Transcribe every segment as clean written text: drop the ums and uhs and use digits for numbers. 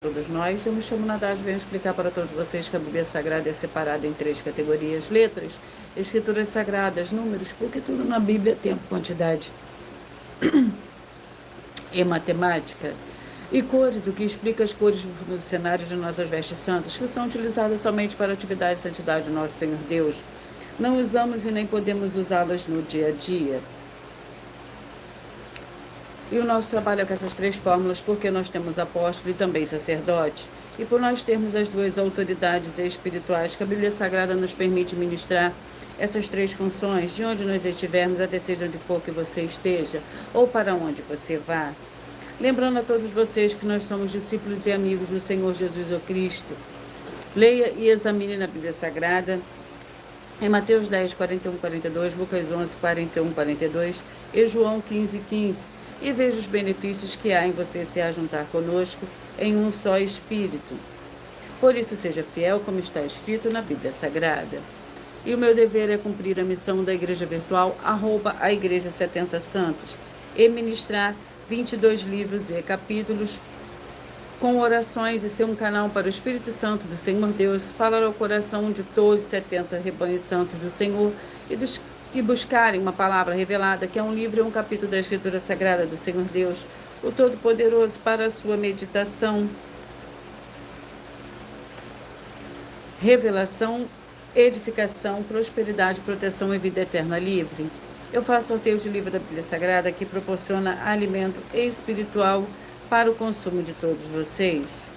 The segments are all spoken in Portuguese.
todos nós. Eu me chamo Nadage e venho explicar para todos vocês que a Bíblia Sagrada é separada em 3 categorias: letras, escrituras sagradas, números, porque tudo na Bíblia tem quantidade, e matemática, e cores, o que explica as cores no cenário de nossas vestes santas, que são utilizadas somente para a atividade e santidade do nosso Senhor Deus. Não usamos e nem podemos usá-las no dia a dia. E o nosso trabalho é com essas 3 fórmulas, porque nós temos apóstolo e também sacerdote. E por nós termos as 2 autoridades espirituais que a Bíblia Sagrada nos permite ministrar essas 3 funções, de onde nós estivermos, até seja onde for que você esteja, ou para onde você vá. Lembrando a todos vocês que nós somos discípulos e amigos do Senhor Jesus o Cristo. Leia e examine na Bíblia Sagrada, em Mateus 10, 41, 42, Lucas 11, 41, 42 e João 15, 15. E veja os benefícios que há em você se ajuntar conosco em um só Espírito. Por isso, seja fiel, como está escrito na Bíblia Sagrada. E o meu dever é cumprir a missão da Igreja Virtual, @ a Igreja 70 Santos, e ministrar 22 livros e capítulos com orações e ser um canal para o Espírito Santo do Senhor Deus, falar ao coração de todos os 70 rebanhos santos do Senhor e dos que buscarem uma palavra revelada, que é um livro e um capítulo da Escritura Sagrada do Senhor Deus, o Todo-Poderoso, para a sua meditação, revelação, edificação, prosperidade, proteção e vida eterna livre. Eu faço sorteio de livro da Bíblia Sagrada que proporciona alimento espiritual para o consumo de todos vocês.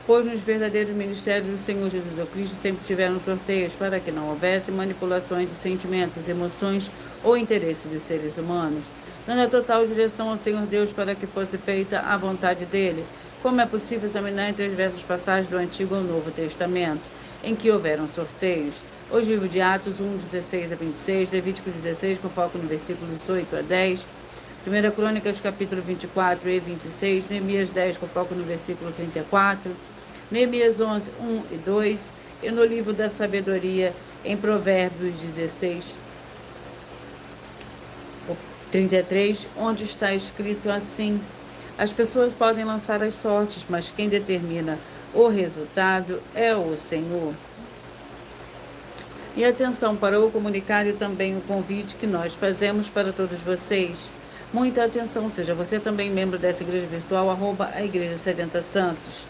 Pois nos verdadeiros ministérios do Senhor Jesus Cristo sempre tiveram sorteios para que não houvesse manipulações de sentimentos, emoções ou interesses dos seres humanos, dando a total direção ao Senhor Deus para que fosse feita a vontade dele, como é possível examinar entre as diversas passagens do Antigo ou Novo Testamento, em que houveram sorteios. O livro de Atos 1, 16 a 26, Levítico 16, com foco no versículos 8 a 10, 1 Crônicas, capítulo 24 e 26, Neemias 10, com foco no versículo 34, Neemias 11, 1 e 2, e no livro da sabedoria, em Provérbios 16, 33, onde está escrito assim: as pessoas podem lançar as sortes, mas quem determina o resultado é o Senhor. E atenção para o comunicado e também o convite que nós fazemos para todos vocês. Muita atenção, seja você também membro dessa igreja virtual, @ a Igreja 70 Santos.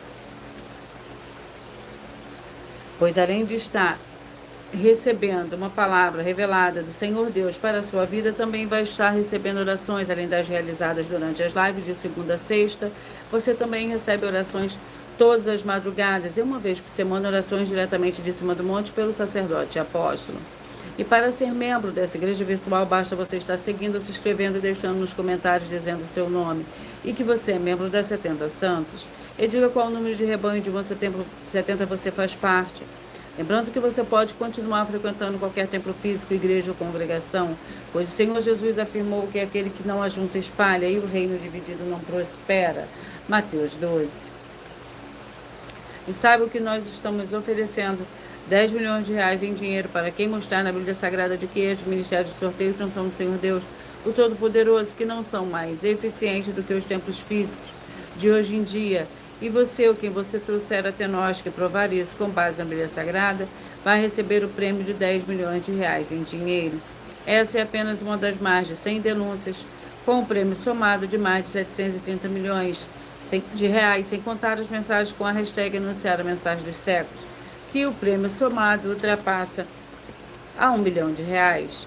Pois além de estar recebendo uma palavra revelada do Senhor Deus para a sua vida, também vai estar recebendo orações, além das realizadas durante as lives de segunda a sexta. Você também recebe orações todas as madrugadas e uma vez por semana orações diretamente de cima do monte pelo sacerdote e apóstolo. E para ser membro dessa igreja virtual, basta você estar seguindo, se inscrevendo e deixando nos comentários dizendo o seu nome e que você é membro das 70 Santos. E diga qual número de rebanho de 70 você faz parte. Lembrando que você pode continuar frequentando qualquer templo físico, igreja ou congregação, pois o Senhor Jesus afirmou que aquele que não ajunta espalha e o reino dividido não prospera. Mateus 12. E saiba que nós estamos oferecendo 10 milhões de reais em dinheiro para quem mostrar na Bíblia Sagrada de que estes ministérios de sorteios não são do Senhor Deus, o Todo-Poderoso, que não são mais eficientes do que os templos físicos de hoje em dia. E você, ou quem você trouxer até nós que provar isso com base na Bíblia Sagrada, vai receber o prêmio de 10 milhões de reais em dinheiro. Essa é apenas uma das mais de 100 denúncias, com o prêmio somado de mais de 730 milhões de reais, sem contar as mensagens com a hashtag anunciar a mensagem dos séculos, que o prêmio somado ultrapassa a 1 milhão de reais.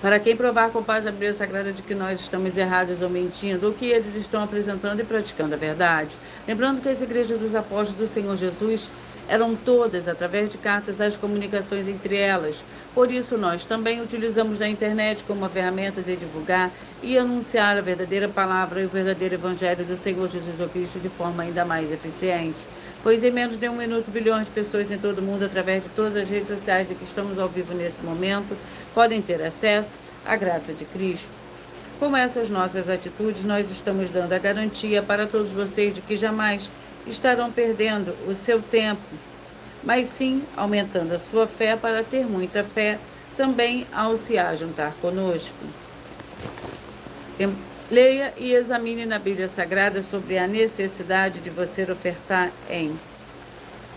Para quem provar com base na Bíblia Sagrada de que nós estamos errados ou mentindo, ou que eles estão apresentando e praticando a verdade. Lembrando que as igrejas dos apóstolos do Senhor Jesus eram todas, através de cartas, as comunicações entre elas. Por isso, nós também utilizamos a internet como uma ferramenta de divulgar e anunciar a verdadeira palavra e o verdadeiro evangelho do Senhor Jesus Cristo de forma ainda mais eficiente. Pois em menos de 1 minuto, bilhões de pessoas em todo o mundo, através de todas as redes sociais em que estamos ao vivo nesse momento, podem ter acesso à graça de Cristo. Com essas nossas atitudes, nós estamos dando a garantia para todos vocês de que jamais estarão perdendo o seu tempo, mas sim aumentando a sua fé para ter muita fé também ao se ajuntar conosco. Leia e examine na Bíblia Sagrada sobre a necessidade de você ofertar em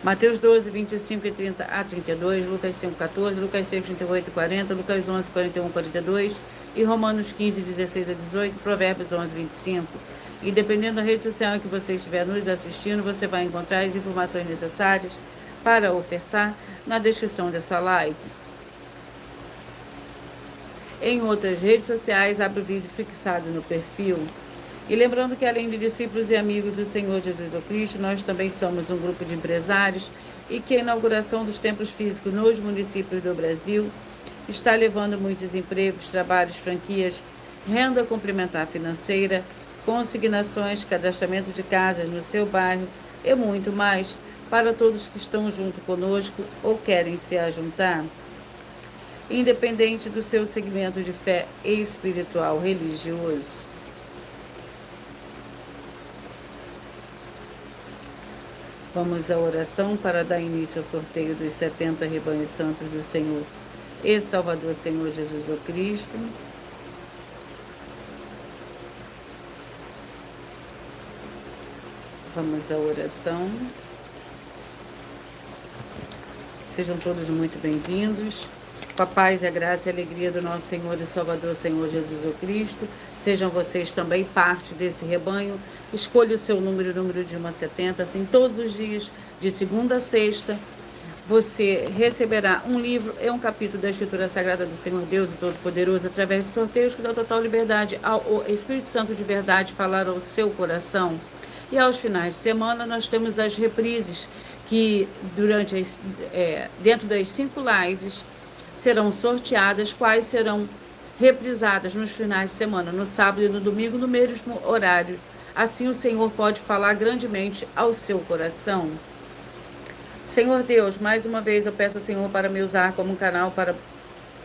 Mateus 12, 25 e 30 a 32, Lucas 5, 14, Lucas 6, 38 e 40, Lucas 11, 41 e 42 e Romanos 15, 16 a 18, Provérbios 11, 25. E dependendo da rede social em que você estiver nos assistindo, você vai encontrar as informações necessárias para ofertar na descrição dessa live. Em outras redes sociais, abre o vídeo fixado no perfil. E lembrando que além de discípulos e amigos do Senhor Jesus Cristo, nós também somos um grupo de empresários e que a inauguração dos templos físicos nos municípios do Brasil está levando muitos empregos, trabalhos, franquias, renda complementar financeira, consignações, cadastramento de casas no seu bairro e muito mais para todos que estão junto conosco ou querem se ajuntar. Independente do seu segmento de fé espiritual religioso. Vamos à oração para dar início ao sorteio dos 70 rebanhos santos do Senhor e Salvador Senhor Jesus Cristo. Vamos à oração. Sejam todos muito bem-vindos. Com a paz, a graça e a alegria do nosso Senhor e Salvador, Senhor Jesus Cristo. Sejam vocês também parte desse rebanho. Escolha o seu número, o número de 1 a 70. Assim, todos os dias, de segunda a sexta, você receberá um livro e um capítulo da Escritura Sagrada do Senhor Deus e Todo-Poderoso, através de sorteios que dão total liberdade ao Espírito Santo de verdade falar ao seu coração. E aos finais de semana, nós temos as reprises, que dentro das 5 lives, serão sorteadas, quais serão reprisadas nos finais de semana, no sábado e no domingo, no mesmo horário. Assim o Senhor pode falar grandemente ao seu coração. Senhor Deus, mais uma vez eu peço ao Senhor para me usar como um canal para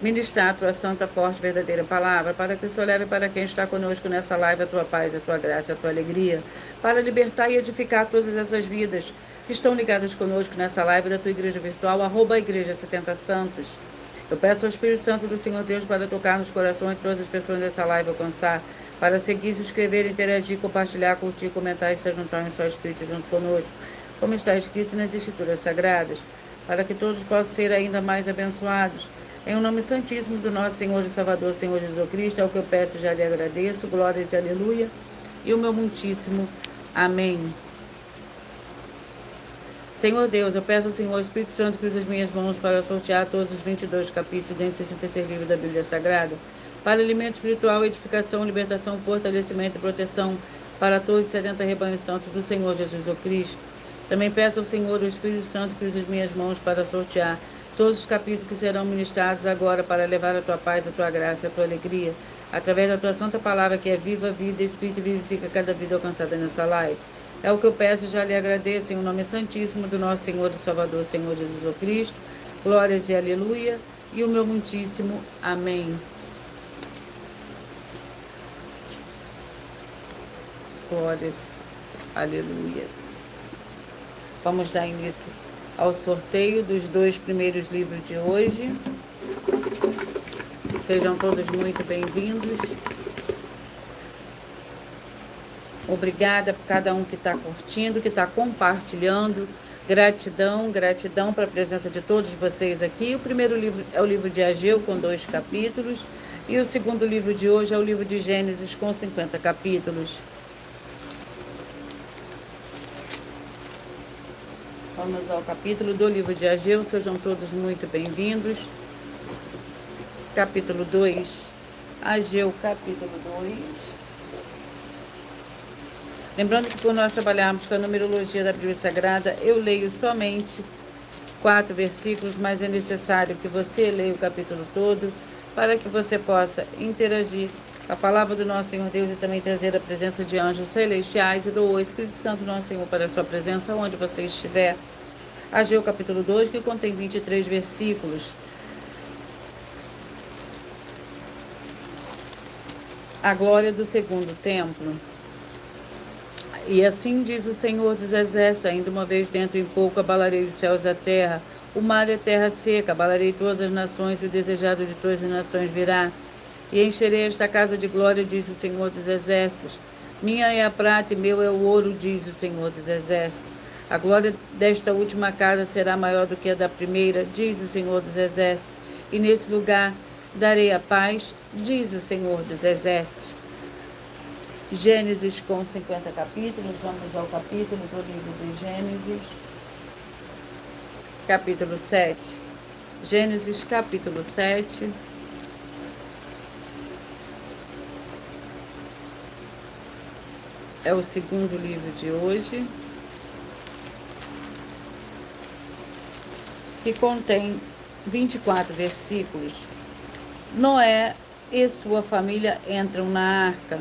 ministrar a tua santa, forte, verdadeira palavra, para que o Senhor leve para quem está conosco nessa live a tua paz, a tua graça, a tua alegria, para libertar e edificar todas essas vidas que estão ligadas conosco nessa live da tua igreja virtual, @igreja 70 Santos. Eu peço ao Espírito Santo do Senhor Deus para tocar nos corações de todas as pessoas dessa live, alcançar, para seguir, se inscrever, interagir, compartilhar, curtir, comentar e se juntar em seu Espírito junto conosco, como está escrito nas Escrituras Sagradas, para que todos possam ser ainda mais abençoados. Em o nome santíssimo do nosso Senhor e Salvador, Senhor Jesus Cristo, é o que eu peço e já lhe agradeço. Glórias e aleluia. E o meu muitíssimo amém. Senhor Deus, eu peço ao Senhor Espírito Santo que use as minhas mãos para sortear todos os 22 capítulos dentro de 66 livros da Bíblia Sagrada, para alimento espiritual, edificação, libertação, fortalecimento e proteção para todos os 70 rebanhos santos do Senhor Jesus Cristo. Também peço ao Senhor o Espírito Santo que use as minhas mãos para sortear todos os capítulos que serão ministrados agora para levar a tua paz, a tua graça e a tua alegria, através da tua santa palavra que é viva, vida, Espírito e vivifica cada vida alcançada nessa live. É o que eu peço e já lhe agradeço em o nome santíssimo do nosso Senhor e Salvador, Senhor Jesus Cristo. Glórias e aleluia. E o meu muitíssimo amém. Glórias, aleluia. Vamos dar início ao sorteio dos 2 primeiros livros de hoje. Sejam todos muito bem-vindos. Obrigada por cada um que está curtindo, que está compartilhando. Gratidão, gratidão para a presença de todos vocês aqui. O primeiro livro é o livro de Ageu, com 2 capítulos. E o segundo livro de hoje é o livro de Gênesis, com 50 capítulos. Vamos ao capítulo do livro de Ageu. Sejam todos muito bem-vindos. Capítulo 2. Ageu, capítulo 2. Lembrando que por nós trabalharmos com a numerologia da Bíblia Sagrada, eu leio somente 4 versículos, mas é necessário que você leia o capítulo todo para que você possa interagir com a palavra do nosso Senhor Deus e também trazer a presença de anjos celestiais e do Espírito Santo do nosso Senhor para a sua presença onde você estiver. Ageu capítulo 2, que contém 23 versículos. A glória do segundo templo. E assim diz o Senhor dos Exércitos, ainda uma vez dentro em pouco abalarei os céus e a terra, o mar e a terra seca, abalarei todas as nações e o desejado de todas as nações virá. E encherei esta casa de glória, diz o Senhor dos Exércitos. Minha é a prata e meu é o ouro, diz o Senhor dos Exércitos. A glória desta última casa será maior do que a da primeira, diz o Senhor dos Exércitos. E nesse lugar darei a paz, diz o Senhor dos Exércitos. Gênesis com 50 capítulos. Vamos ao capítulo do livro de Gênesis, capítulo 7. Gênesis, capítulo 7. É o segundo livro de hoje, que contém 24 versículos. Noé e sua família entram na arca.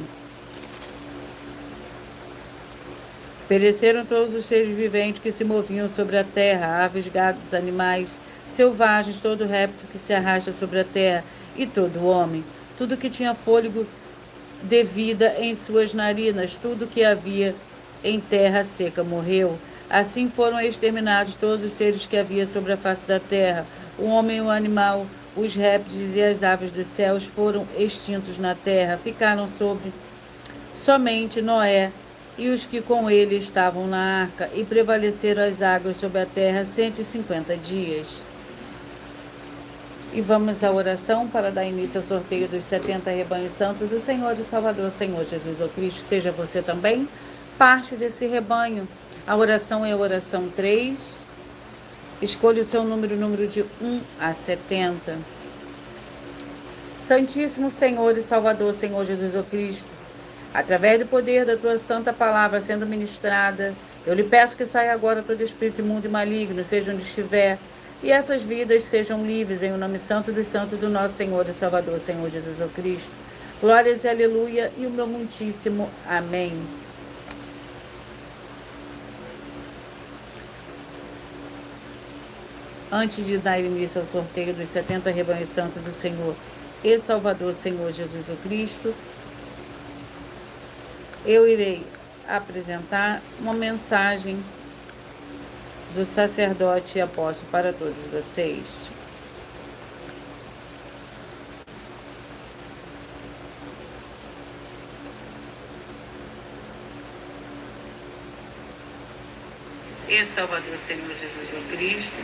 Pereceram todos os seres viventes que se moviam sobre a terra, aves, gados, animais selvagens, todo réptil que se arrasta sobre a terra, e todo homem. Tudo que tinha fôlego de vida em suas narinas, tudo que havia em terra seca morreu. Assim foram exterminados todos os seres que havia sobre a face da terra. O homem, o animal, os répteis e as aves dos céus foram extintos na terra. Ficaram somente Noé e os que com ele estavam na arca, e prevaleceram as águas sobre a terra 150 dias. E vamos à oração para dar início ao sorteio dos 70 rebanhos santos do Senhor e Salvador, Senhor Jesus ou Cristo. Seja você também parte desse rebanho. A oração é a oração 3. Escolha o seu número de 1 a 70. Santíssimo Senhor e Salvador, Senhor Jesus ou Cristo, através do poder da tua santa palavra sendo ministrada, eu lhe peço que saia agora todo espírito imundo e maligno, seja onde estiver, e essas vidas sejam livres em o nome santo dos santos do nosso Senhor e Salvador, Senhor Jesus ou Cristo. Glórias e aleluia e o meu muitíssimo amém. Antes de dar início ao sorteio dos 70 rebanhos santos do Senhor e Salvador, Senhor Jesus ou Cristo, eu irei apresentar uma mensagem do sacerdote e apóstolo para todos vocês. E Salvador, Senhor Jesus ou Cristo.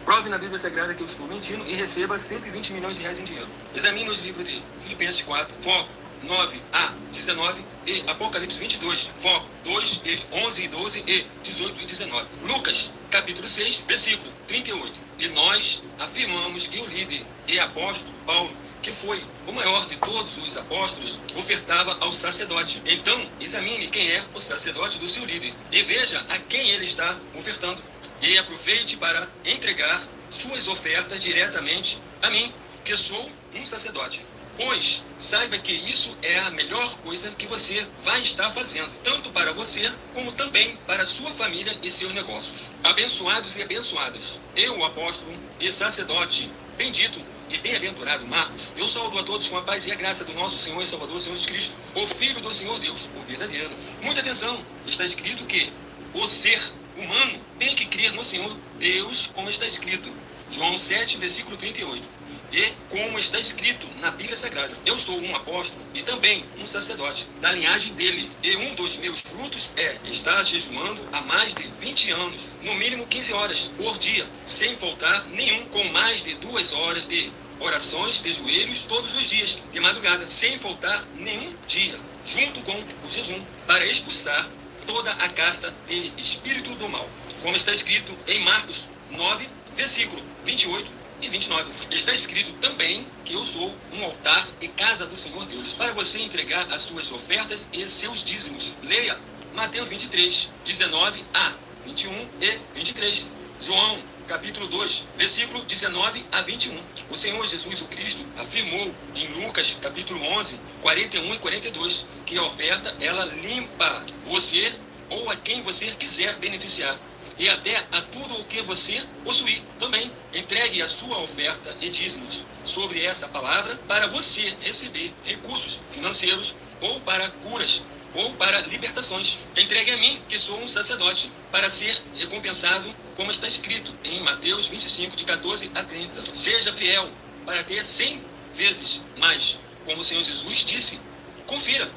Prove na Bíblia Sagrada que eu estou mentindo e receba 120 milhões de reais em dinheiro. Examine os livros de Filipenses 4, foco 9 a 19 e Apocalipse 22, foco 2 e 11 e 12 e 18 e 19. Lucas, capítulo 6, versículo 38. E nós afirmamos que o líder e apóstolo Paulo, que foi o maior de todos os apóstolos, ofertava ao sacerdote. Então, examine quem é o sacerdote do seu líder e veja a quem ele está ofertando. E aproveite para entregar suas ofertas diretamente a mim, que sou um sacerdote. Pois saiba que isso é a melhor coisa que você vai estar fazendo, tanto para você, como também para sua família e seus negócios. Abençoados e abençoadas, eu, apóstolo e sacerdote, bendito e bem-aventurado Marcos, eu saúdo a todos com a paz e a graça do nosso Senhor e Salvador, Senhor Jesus Cristo, o Filho do Senhor Deus, o verdadeiro. Muita atenção, está escrito que o ser humano tem que crer no Senhor Deus, como está escrito. João 7, versículo 38. E como está escrito na Bíblia Sagrada, eu sou um apóstolo e também um sacerdote da linhagem dele. E um dos meus frutos é estar jejuando há mais de 20 anos, no mínimo 15 horas por dia, sem faltar nenhum, com mais de 2 horas de orações de joelhos todos os dias, de madrugada, sem faltar nenhum dia, junto com o jejum, para expulsar toda a casta de espírito do mal, como está escrito em Marcos 9, versículo 28 e 29. Está escrito também que eu sou um altar e casa do Senhor Deus, para você entregar as suas ofertas e seus dízimos. Leia Mateus 23, 19 a 21 e 23. João, capítulo 2, versículo 19 a 21. O Senhor Jesus, o Cristo, afirmou em Lucas, capítulo 11, 41 e 42, que a oferta, ela limpa você ou a quem você quiser beneficiar. e até a tudo o que você possuir. Também entregue a sua oferta e dízimos sobre essa palavra para você receber recursos financeiros ou para curas ou para libertações. Entregue a mim, que sou um sacerdote, para ser recompensado, como está escrito em Mateus 25, de 14 a 30. Seja fiel para ter 100 vezes mais, como o Senhor Jesus disse. Confira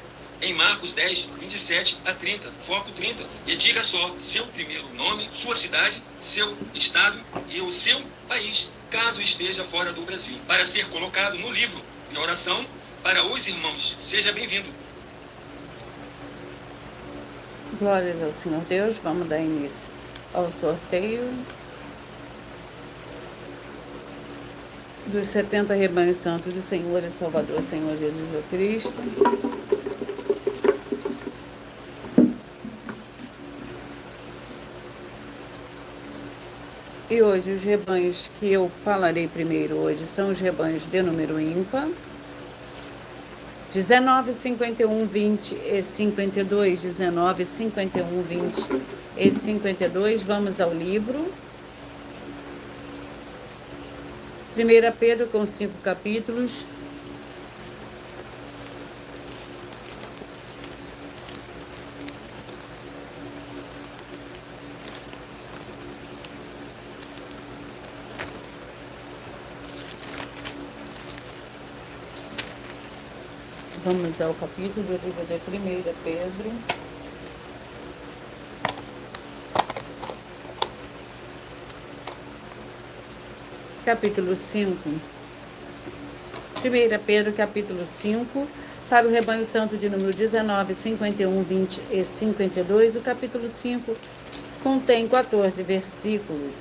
em Marcos 10, 27 a 30, foco 30, e diga só seu primeiro nome, sua cidade, seu estado e o seu país, caso esteja fora do Brasil, para ser colocado no livro de oração para os irmãos. Seja bem-vindo. Glórias ao Senhor Deus. Vamos dar início ao sorteio dos 70 rebanhos santos do Senhor e Salvador, Senhor Jesus Cristo. E hoje os rebanhos que eu falarei primeiro hoje são os rebanhos de número ímpar. 19, 51, 20 e 52. 19, 51, 20 e 52. Vamos ao livro. 1 Pedro com 5 capítulos. Vamos ao capítulo do livro de 1 Pedro. Capítulo 5. 1 Pedro, capítulo 5, para o rebanho santo de número 19, 51, 20 e 52. O capítulo 5 contém 14 versículos.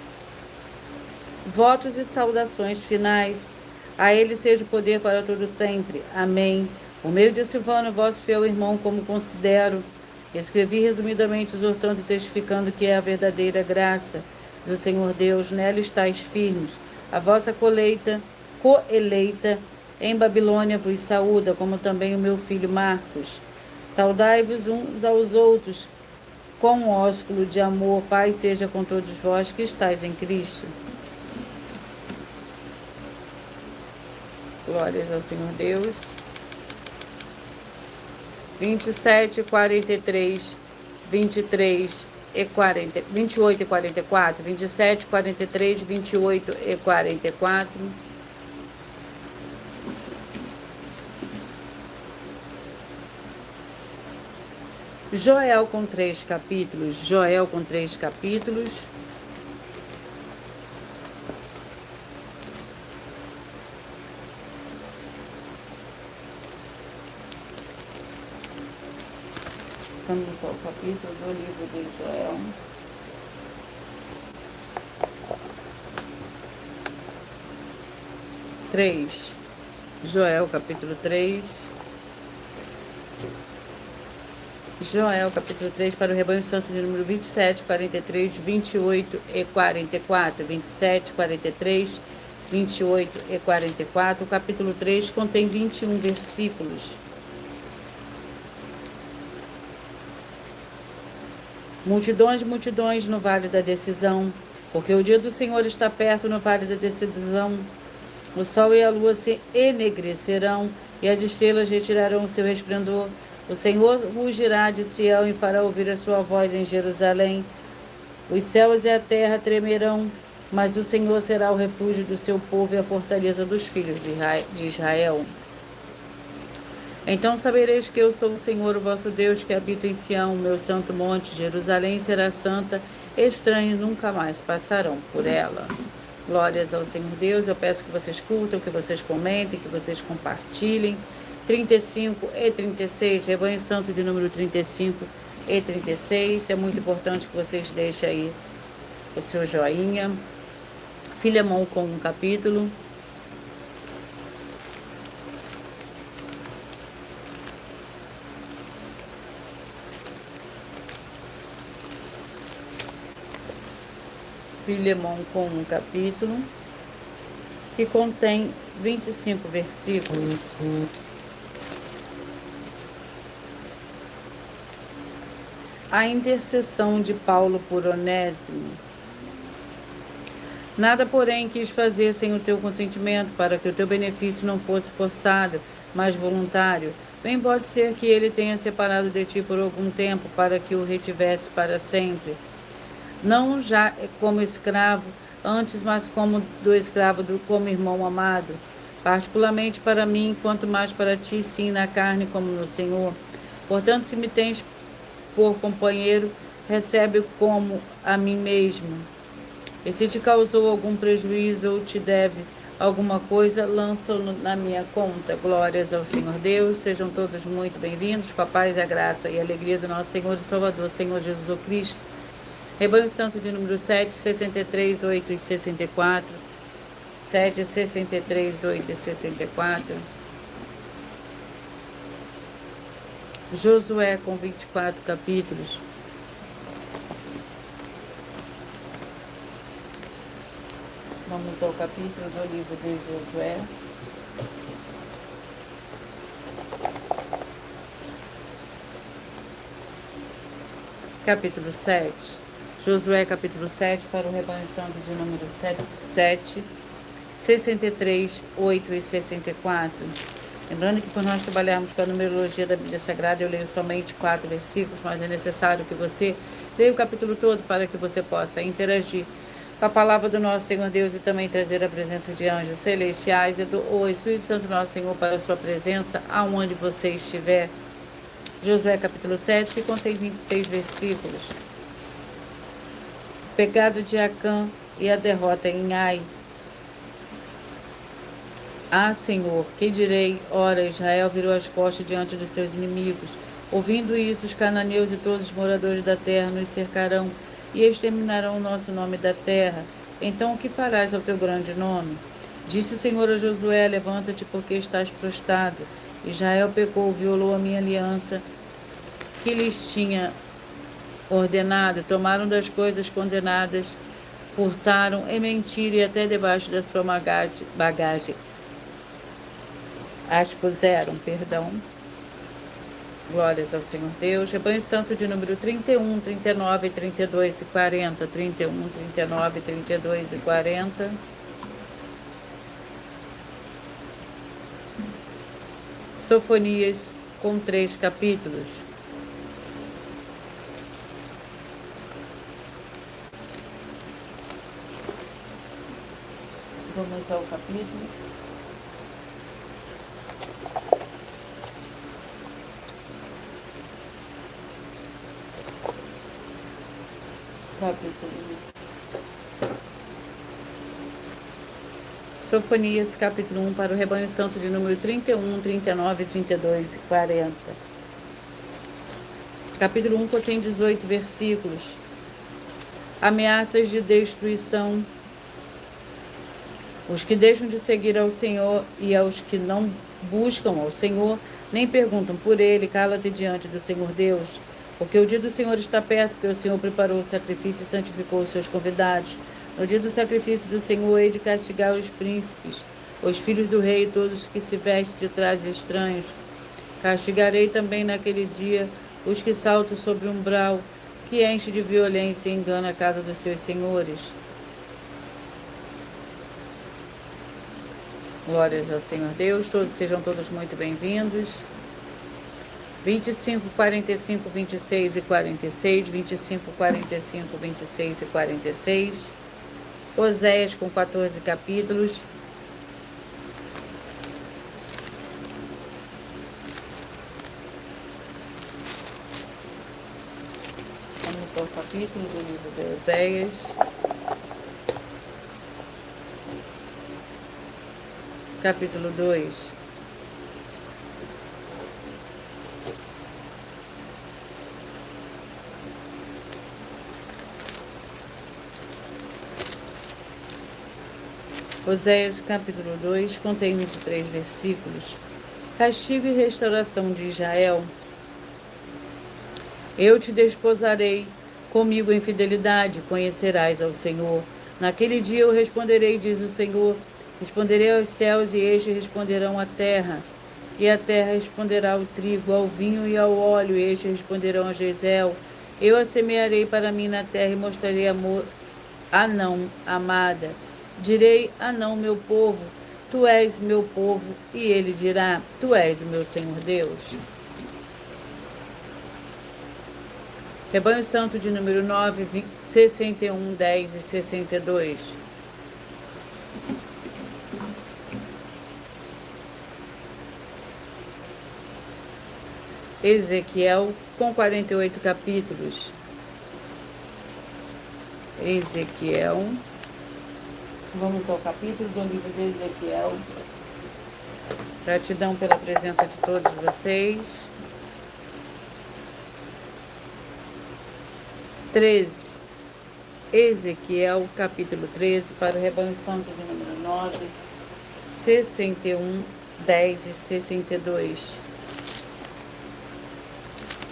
Votos e saudações finais. A ele seja o poder para todo sempre. Amém. Por meio de Silvano, vosso fiel irmão, como considero, escrevi resumidamente, exortando e testificando que é a verdadeira graça do Senhor Deus. Nela estáis firmes. A vossa coeleita em Babilônia vos saúda, como também o meu filho Marcos. Saudai-vos uns aos outros com um ósculo de amor. Paz seja com todos vós que estáis em Cristo. Glórias ao Senhor Deus. 27, 43, 23 e 40, 28 e 44, 27, 43, 28 e 44. Joel com 3 capítulos. Joel com 3 capítulos. Vamos ao capítulo do livro de Joel. Joel, capítulo 3. Joel, capítulo 3, para o rebanho santo de número 27, 43, 28 e 44. 27, 43, 28 e 44. O capítulo 3 contém 21 versículos. Multidões, multidões no vale da decisão, porque o dia do Senhor está perto no vale da decisão. O sol e a lua se enegrecerão, e as estrelas retirarão o seu resplendor. O Senhor rugirá de Sião e fará ouvir a sua voz em Jerusalém. Os céus e a terra tremerão, mas o Senhor será o refúgio do seu povo e a fortaleza dos filhos de Israel. Então sabereis que eu sou o Senhor, o vosso Deus, que habita em Sião, meu santo monte. Jerusalém será santa, estranhos nunca mais passarão por ela. Glórias ao Senhor Deus. Eu peço que vocês curtam, que vocês comentem, que vocês compartilhem. 35 e 36, rebanho santo de número 35 e 36. É muito importante que vocês deixem aí o seu joinha. Filemão com um capítulo. Filemão com um capítulo que contém 25 versículos. A intercessão de Paulo por Onésimo. Nada, porém, quis fazer sem o teu consentimento, para que o teu benefício não fosse forçado, mas voluntário. Bem pode ser que ele tenha separado de ti por algum tempo, para que o retivesse para sempre. Não já como escravo, antes, mas como do escravo, como irmão amado. Particularmente para mim, quanto mais para ti, sim, na carne como no Senhor. Portanto, se me tens por companheiro, recebe-o como a mim mesmo. E se te causou algum prejuízo ou te deve alguma coisa, lança-o na minha conta. Glórias ao Senhor Deus. Sejam todos muito bem-vindos. Com a paz, a graça e a alegria do nosso Senhor e Salvador, Senhor Jesus Cristo. Rebanho Santo de número 7, 63, 8 e 64. 7, 63, 8 e 64. Josué com 24 capítulos. Vamos ao capítulo do livro de Josué. Capítulo 7. Josué, capítulo 7, para o rebanho santo de número 7, 63, 8 e 64. Lembrando que por nós trabalharmos com a numerologia da Bíblia Sagrada, eu leio somente 4 versículos, mas é necessário que você leia o capítulo todo para que você possa interagir com a palavra do nosso Senhor Deus e também trazer a presença de anjos celestiais e o Espírito Santo nosso Senhor para a sua presença aonde você estiver. Josué capítulo 7, que contém 26 versículos. O pecado de Acã e a derrota em Ai. Ah, Senhor, que direi? Ora, Israel virou as costas diante dos seus inimigos. Ouvindo isso, os cananeus e todos os moradores da terra nos cercarão e exterminarão o nosso nome da terra. Então o que farás ao teu grande nome? Disse o Senhor a Josué: levanta-te, porque estás prostrado. Israel pecou, violou a minha aliança que lhes tinha ordenado, tomaram das coisas condenadas, furtaram e mentiram, e até debaixo da sua bagagem as puseram, Glórias ao Senhor Deus. Rebanho Santo de número 31, 39, 32 e 40. 31, 39, 32 e 40. Sofonias com 3 capítulos. Vamos ao capítulo. Sofonias, capítulo 1, para o rebanho santo de número 31, 39, 32 e 40. Capítulo 1 contém 18 versículos. Ameaças de destruição. Os que deixam de seguir ao Senhor e aos que não buscam ao Senhor, nem perguntam por ele, cala-te diante do Senhor Deus. Porque o dia do Senhor está perto, porque o Senhor preparou o sacrifício e santificou os seus convidados. No dia do sacrifício do Senhor, hei de castigar os príncipes, os filhos do rei e todos os que se vestem de trajes estranhos. Castigarei também naquele dia os que saltam sobre o umbral, que enche de violência e engana a casa dos seus senhores. Glórias ao Senhor Deus, sejam todos muito bem-vindos. 25, 45, 26 e 46, 25, 45, 26 e 46. Oséias com 14 capítulos. Vamos ao capítulo do livro de Oséias. Capítulo 2. Oséias, capítulo 2, contém 23 versículos. Castigo e restauração de Israel. Eu te desposarei comigo em fidelidade, conhecerás ao Senhor. Naquele dia eu responderei, diz o Senhor. Responderei aos céus e estes responderão à terra. E a terra responderá ao trigo, ao vinho e ao óleo, e estes responderão a Jezreel. Eu a semearei para mim na terra e mostrarei amor a não amada. Direi a não meu povo, tu és meu povo, e ele dirá, tu és o meu Senhor Deus. Rebanho Santo de número 9, 61, 10 e 62. Ezequiel, com 48 capítulos. Ezequiel. Vamos ao capítulo do livro de Ezequiel. Gratidão pela presença de todos vocês. 13. Ezequiel, capítulo 13, para o Rebanho Santo de número 9, 61, 10 e 62.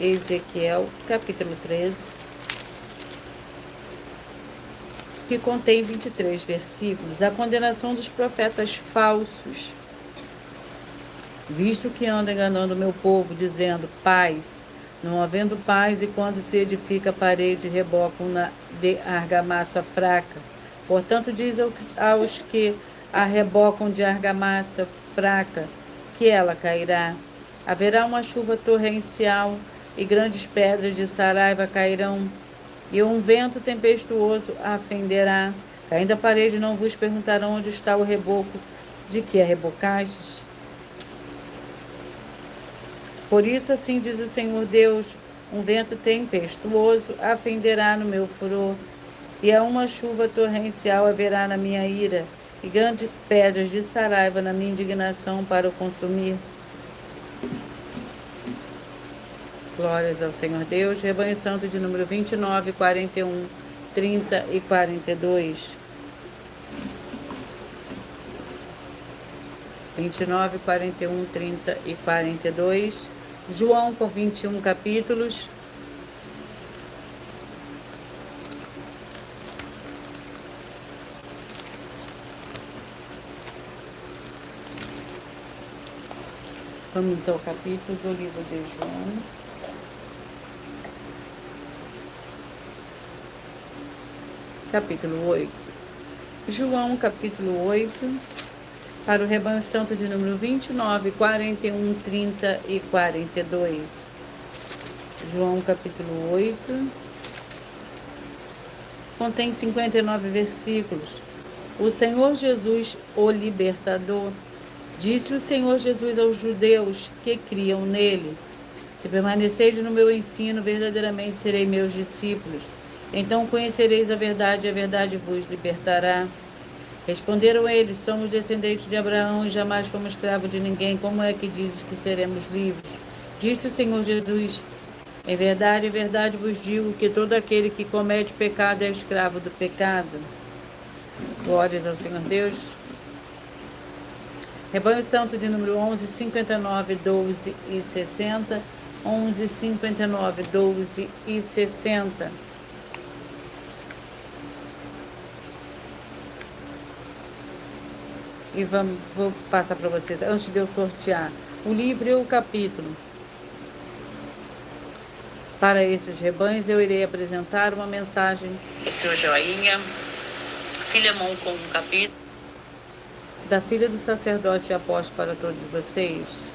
Ezequiel, capítulo 13, que contém 23 versículos, a condenação dos profetas falsos, visto que andam enganando o meu povo, dizendo paz, não havendo paz, e quando se edifica a parede, rebocam de argamassa fraca. Portanto, diz aos que a rebocam de argamassa fraca, que ela cairá. Haverá uma chuva torrencial, e grandes pedras de saraiva cairão, e um vento tempestuoso a fenderá. Caindo a parede, não vos perguntarão onde está o reboco de que a rebocastes. Por isso, assim diz o Senhor Deus, um vento tempestuoso a fenderá no meu furor, e a uma chuva torrencial haverá na minha ira, e grandes pedras de saraiva na minha indignação para o consumir. Glórias ao Senhor Deus. Rebanho Santo de número 29, 41, 30 e 42. 29, 41, 30 e 42. João, com 21 capítulos. Vamos ao capítulo do livro de João. Capítulo 8. João, capítulo 8, para o Rebanho Santo de número 29, 41, 30 e 42. João, capítulo 8, contém 59 versículos. O Senhor Jesus, o libertador. Disse o Senhor Jesus aos judeus que criam nele: se permaneceis no meu ensino, verdadeiramente serei meus discípulos. Então conhecereis a verdade vos libertará. Responderam eles: somos descendentes de Abraão e jamais fomos escravos de ninguém. Como é que dizes que seremos livres? Disse o Senhor Jesus: em verdade vos digo que todo aquele que comete pecado é escravo do pecado. Glórias ao Senhor Deus. Rebanho Santo de número 11, 59, 12 e 60. 11, 59, 12 e 60. E vou passar para vocês, antes de eu sortear o livro e o capítulo. Para esses rebanhos, eu irei apresentar uma mensagem do seu joinha, Filemon, com um capítulo, da filha do sacerdote e apóstolo para todos vocês.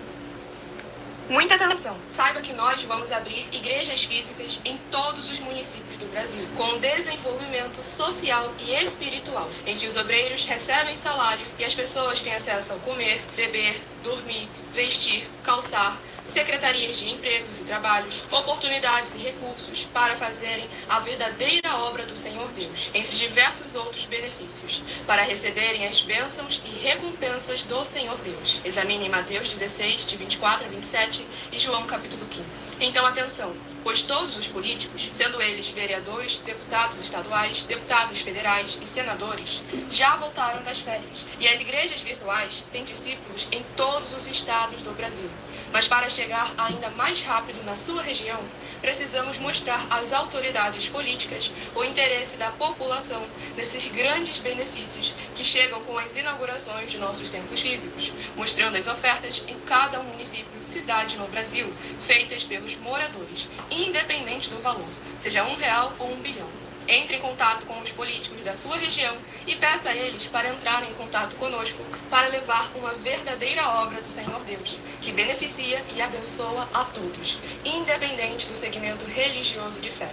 Muita atenção! Saiba que nós vamos abrir igrejas físicas em todos os municípios do Brasil, com desenvolvimento social e espiritual, em que os obreiros recebem salário e as pessoas têm acesso ao comer, beber, dormir, vestir, calçar, secretarias de empregos e trabalhos, oportunidades e recursos para fazerem a verdadeira obra do Senhor Deus, entre diversos outros benefícios, para receberem as bênçãos e recompensas do Senhor Deus. Examine Mateus 16, de 24 a 27 e João capítulo 15. Então, atenção! Pois todos os políticos, sendo eles vereadores, deputados estaduais, deputados federais e senadores, já voltaram das férias. E as igrejas virtuais têm discípulos em todos os estados do Brasil. Mas para chegar ainda mais rápido na sua região, precisamos mostrar às autoridades políticas o interesse da população nesses grandes benefícios que chegam com as inaugurações de nossos templos físicos, mostrando as ofertas em cada município caridade no Brasil feitas pelos moradores, independente do valor, seja R$1 ou 1 bilhão. Entre em contato com os políticos da sua região e peça a eles para entrarem em contato conosco para levar uma verdadeira obra do Senhor Deus, que beneficia e abençoa a todos, independente do segmento religioso de fé.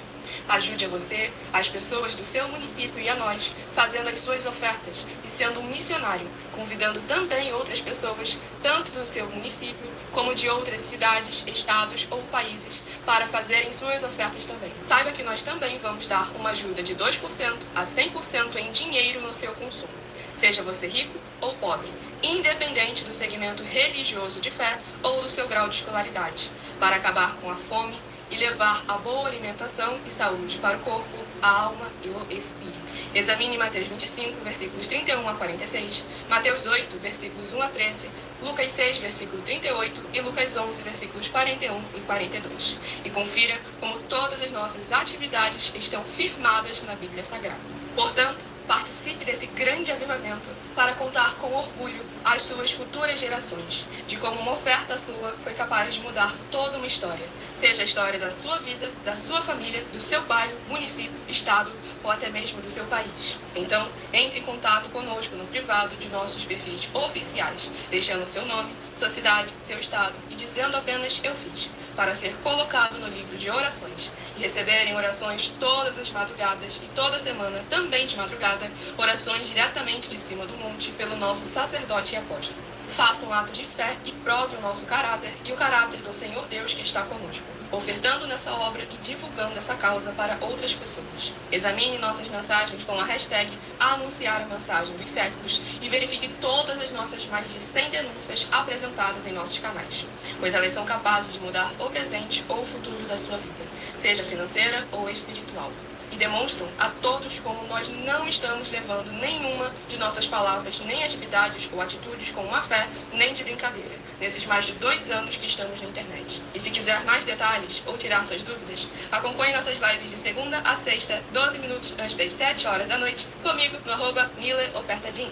Ajude a você, as pessoas do seu município e a nós, fazendo as suas ofertas e sendo um missionário, convidando também outras pessoas, tanto do seu município como de outras cidades, estados ou países, para fazerem suas ofertas também. Saiba que nós também vamos dar uma ajuda de 2% a 100% em dinheiro no seu consumo, seja você rico ou pobre, independente do segmento religioso de fé ou do seu grau de escolaridade, para acabar com a fome e levar a boa alimentação e saúde para o corpo, a alma e o espírito. Examine Mateus 25, versículos 31 a 46, Mateus 8, versículos 1 a 13, Lucas 6, versículo 38 e Lucas 11, versículos 41 e 42. E confira como todas as nossas atividades estão firmadas na Bíblia Sagrada. Portanto, participe desse grande avivamento para contar com orgulho às suas futuras gerações de como uma oferta sua foi capaz de mudar toda uma história, seja a história da sua vida, da sua família, do seu bairro, município, estado ou até mesmo do seu país. Então, entre em contato conosco no privado de nossos perfis oficiais, deixando seu nome, sua cidade, seu estado e dizendo apenas "eu fiz", para ser colocado no livro de orações e receberem orações todas as madrugadas e toda semana, também de madrugada, orações diretamente de cima do monte pelo nosso sacerdote e apóstolo. Faça um ato de fé e prove o nosso caráter e o caráter do Senhor Deus que está conosco, ofertando nessa obra e divulgando essa causa para outras pessoas. Examine nossas mensagens com a hashtag Anunciar a Mensagem dos Séculos e verifique todas as nossas mais de 100 denúncias apresentadas em nossos canais, pois elas são capazes de mudar o presente ou o futuro da sua vida, seja financeira ou espiritual. E demonstram a todos como nós não estamos levando nenhuma de nossas palavras, nem atividades ou atitudes com má fé, nem de brincadeira, nesses mais de 2 anos que estamos na internet. E se quiser mais detalhes ou tirar suas dúvidas, acompanhe nossas lives de segunda a sexta, 12 minutos antes das 7 horas da noite, comigo no @MileOfertaDin.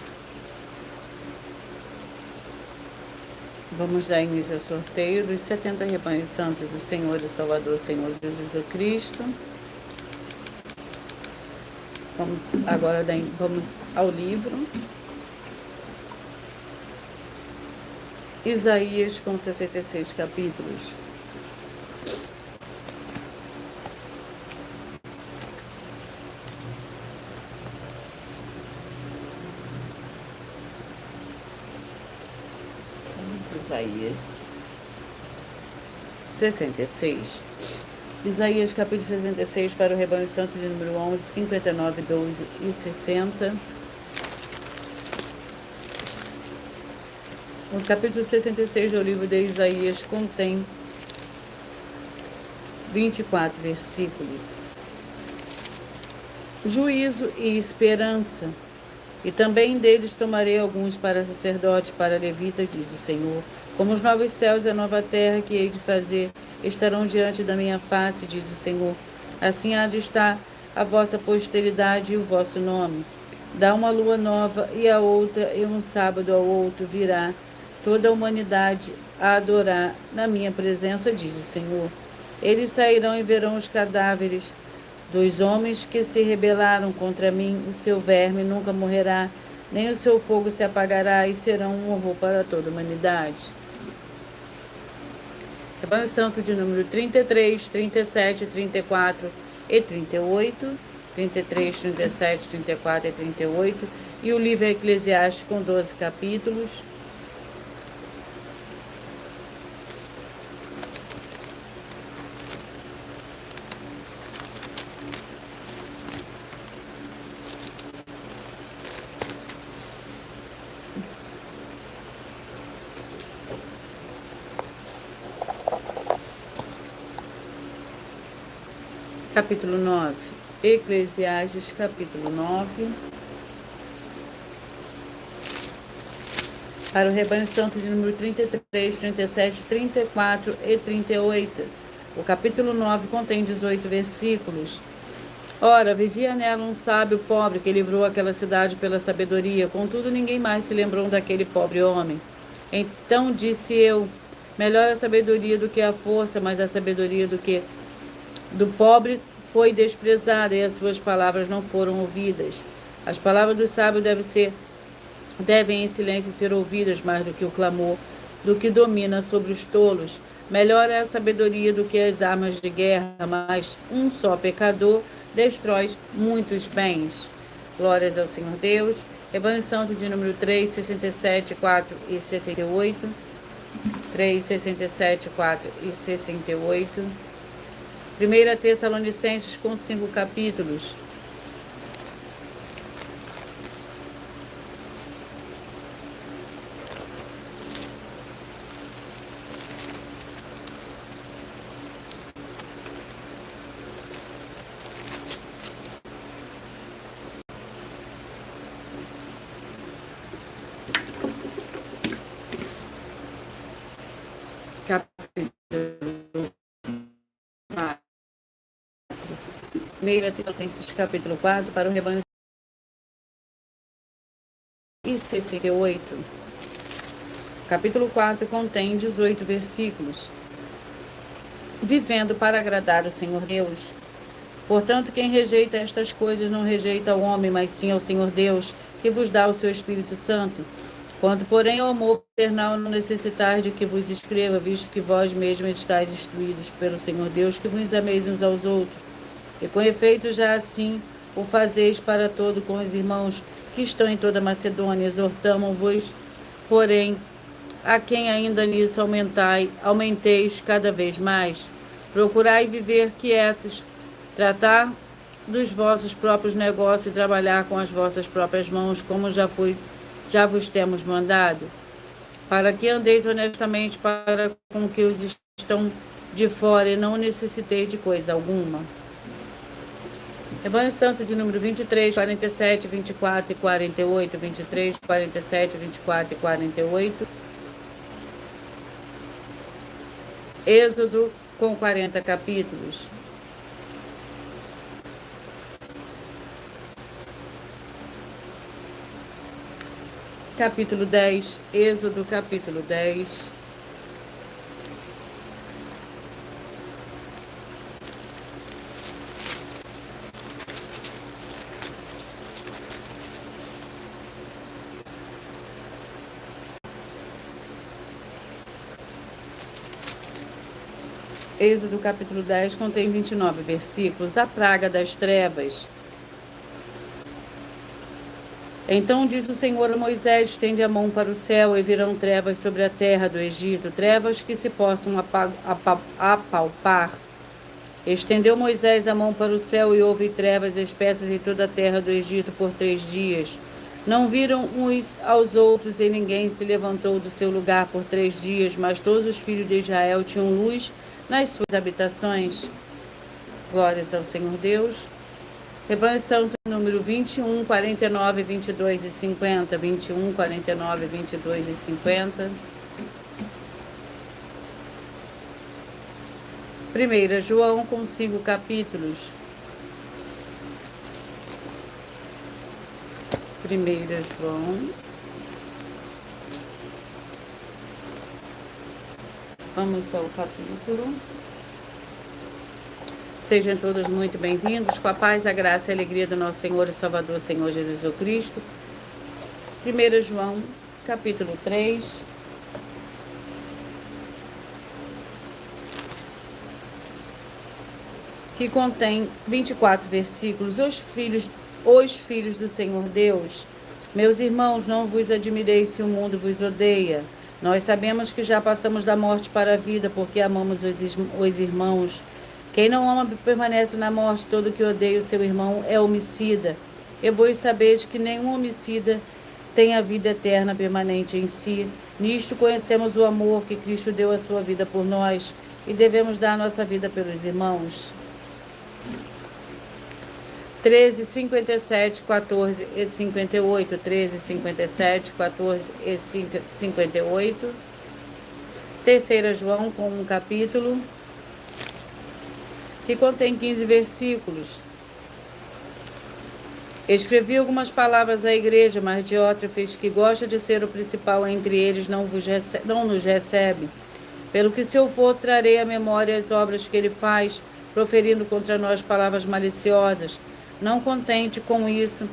Vamos dar início ao sorteio dos 70 rebanhos santos do Senhor e Salvador, Senhor Jesus Cristo. Vamos ao livro. Isaías com 66 capítulos. Isaías 66. Isaías capítulo 66 para o rebanho santo de número 11, 59, 12 e 60. O capítulo 66 do livro de Isaías contém 24 versículos. Juízo e esperança. E também deles tomarei alguns para sacerdote, para levitas, diz o Senhor. Como os novos céus e a nova terra que hei de fazer estarão diante da minha face, diz o Senhor. Assim há de estar a vossa posteridade e o vosso nome. Dá uma lua nova e a outra, e um sábado ao outro virá toda a humanidade a adorar na minha presença, diz o Senhor. Eles sairão e verão os cadáveres dos homens que se rebelaram contra mim. O seu verme nunca morrerá, nem o seu fogo se apagará, e serão um horror para toda a humanidade. Rebanho Santo de número 33, 37, 34 e 38. 33, 37, 34 e 38. E o livro Eclesiástico com 12 capítulos. Capítulo 9. Eclesiastes, capítulo 9. Para o rebanho santo de número 33, 37, 34 e 38. O capítulo 9 contém 18 versículos. Ora, vivia nela um sábio pobre que livrou aquela cidade pela sabedoria. Contudo, ninguém mais se lembrou daquele pobre homem. Então disse eu: Melhor a sabedoria do que a força, mas a sabedoria do pobre foi desprezada e as suas palavras não foram ouvidas. As palavras do sábio devem em silêncio ser ouvidas mais do que o clamor, do que domina sobre os tolos. Melhor é a sabedoria do que as armas de guerra, mas um só pecador destrói muitos bens. Glórias ao Senhor Deus. Rebanho Santo de número 3, 67, 4 e 68. 3, 67, 4 e 68. 1 Tessalonicenses com 5 capítulos. Capítulo 4. 1 Tessalonicenses capítulo 4 para o rebanho e 68. Capítulo 4 contém 18 versículos. Vivendo para agradar o Senhor Deus. Portanto, quem rejeita estas coisas não rejeita ao homem, mas sim ao Senhor Deus, que vos dá o seu Espírito Santo. Quanto, porém, ao amor paternal, não necessitais de que vos escreva, visto que vós mesmos estáis instruídos pelo Senhor Deus, que vos ameis uns aos outros. E com efeito já assim o fazeis para todo com os irmãos que estão em toda a Macedônia. Exortamo-vos, porém, a quem ainda nisso aumenteis cada vez mais. Procurai viver quietos, tratar dos vossos próprios negócios e trabalhar com as vossas próprias mãos, como já vos temos mandado, para que andeis honestamente para com que os estão de fora e não necessiteis de coisa alguma. Rebanho Santo de número 23, 47, 24 e 48, 23, 47, 24 e 48. Êxodo com 40 capítulos. Capítulo 10, Êxodo capítulo 10. Êxodo capítulo 10 contém 29 versículos. A praga das trevas. Então disse o Senhor a Moisés: estende a mão para o céu e virão trevas sobre a terra do Egito, trevas que se possam apalpar. Estendeu Moisés a mão para o céu e houve trevas espessas em toda a terra do Egito por 3 dias. Não viram uns aos outros e ninguém se levantou do seu lugar por 3 dias, mas todos os filhos de Israel tinham luz nas suas habitações. Glórias ao Senhor Deus. Rebanho Santo número 21, 49, 22 e 50. 21, 49, 22 e 50. 1 João com 5 capítulos. 1 João. Vamos ao capítulo. Sejam todos muito bem-vindos, com a paz, a graça e a alegria do nosso Senhor e Salvador, Senhor Jesus Cristo. 1 João, capítulo 3. Que contém 24 versículos. Os filhos do Senhor Deus, meus irmãos, não vos admireis se o mundo vos odeia. Nós sabemos que já passamos da morte para a vida, porque amamos os irmãos. Quem não ama permanece na morte, todo que odeia o seu irmão é homicida. E vós sabeis que nenhum homicida tem a vida eterna permanente em si. Nisto conhecemos o amor que Cristo deu a sua vida por nós, e devemos dar a nossa vida pelos irmãos. 13, 57, 14 e 58. 13, 57, 14 e 58. 3 João com um capítulo que contém 15 versículos. Escrevi algumas palavras à igreja, mas Diótrefes, que gosta de ser o principal entre eles, não nos recebe. Pelo que se eu for, trarei à memória as obras que ele faz, proferindo contra nós palavras maliciosas. Não contente com isso,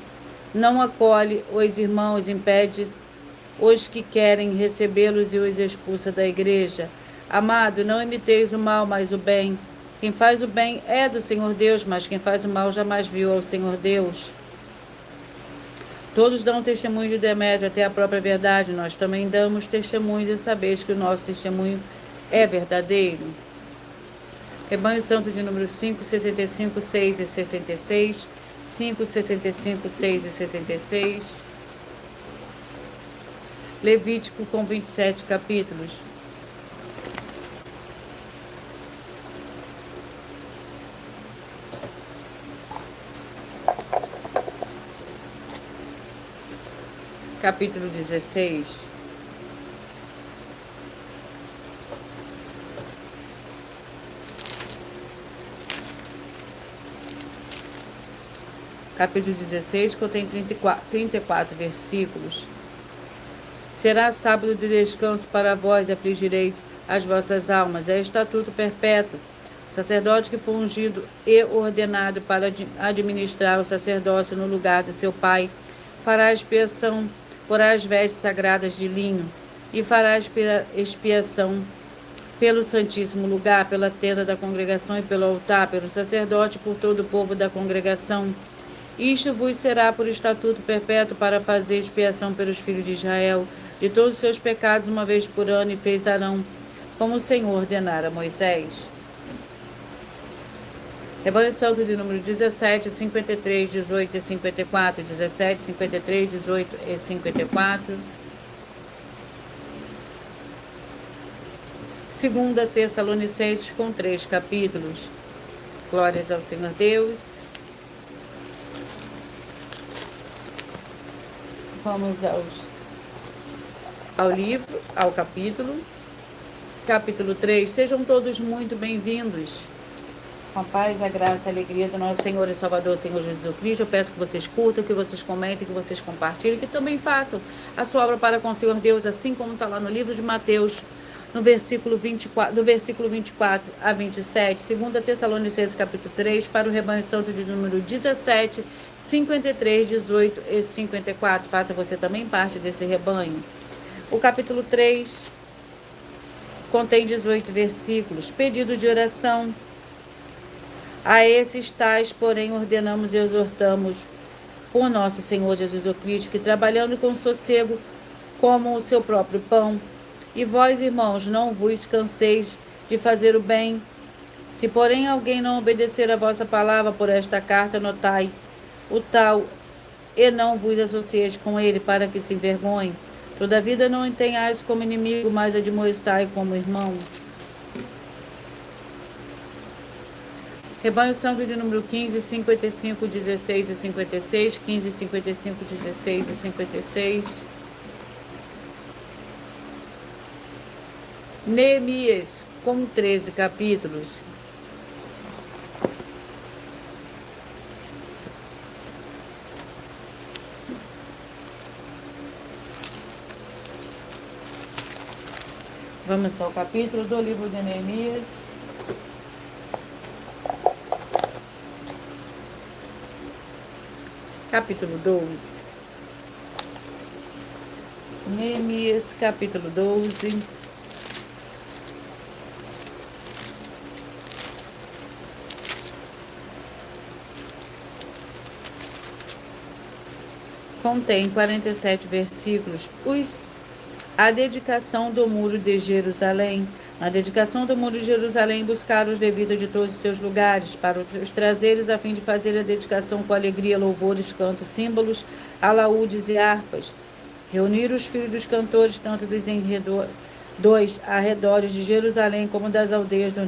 não acolhe os irmãos, impede os que querem recebê-los e os expulsa da igreja. Amado, não imiteis o mal, mas o bem. Quem faz o bem é do Senhor Deus, mas quem faz o mal jamais viu ao Senhor Deus. Todos dão testemunho de Demétrio, até a própria verdade. Nós também damos testemunho e sabeis que o nosso testemunho é verdadeiro. Rebanho Santo de número 5, 65, 6 e 66. 5, 65, 6 e 66. Levítico com 27 capítulos. Capítulo 16. Capítulo 16 contém 34 versículos. Será sábado de descanso para vós, afligireis as vossas almas. É estatuto perpétuo. O sacerdote que for ungido e ordenado para administrar o sacerdócio no lugar de seu pai, fará expiação, porá as vestes sagradas de linho, e fará expiação pelo santíssimo lugar, pela tenda da congregação e pelo altar, pelo sacerdote, por todo o povo da congregação. Isto vos será por estatuto perpétuo para fazer expiação pelos filhos de Israel, de todos os seus pecados uma vez por ano, e fez Arão, como o Senhor ordenara a Moisés. Rebanho Santo de número 17, 53, 18 e 54, 17, 53, 18 e 54. 2 Tessalonicenses com 3 capítulos. Glórias ao Senhor Deus. Vamos ao livro, ao capítulo. Capítulo 3. Sejam todos muito bem-vindos. Com a paz, a graça e a alegria do nosso Senhor e Salvador, Senhor Jesus Cristo. Eu peço que vocês curtam, que vocês comentem, que vocês compartilhem, que também façam a sua obra para com o Senhor Deus, assim como está lá no livro de Mateus, no versículo 24, do versículo 24 a 27, 2 Tessalonicenses capítulo 3, para o rebanho santo de número 17, 53, 18 e 54. Faça você também parte desse rebanho. O capítulo 3 contém 18 versículos. Pedido de oração. A esses tais, porém, ordenamos e exortamos por nosso Senhor Jesus Cristo, que trabalhando com sossego, comam o seu próprio pão. E vós, irmãos, não vos canseis de fazer o bem. Se, porém, alguém não obedecer a vossa palavra por esta carta, notai o tal, e não vos associeis com ele, para que se envergonhe. Todavia não o tenhais como inimigo, mas admoestai como irmão. Rebanho Santo de número 15, 55, 16 e 56, 15, 55, 16 e 56. Neemias, com 13 capítulos. Vamos ao capítulo do livro de Neemias. Capítulo 12. Neemias, capítulo 12. Contém 47 versículos. A dedicação do muro de Jerusalém. Na dedicação do muro de Jerusalém, buscaram os levitas de todos os seus lugares, para os trazeres, a fim de fazer a dedicação com alegria, louvores, cantos, símbolos, alaúdes e harpas. Reuniram os filhos dos cantores, tanto dos arredores de Jerusalém, como das aldeias dos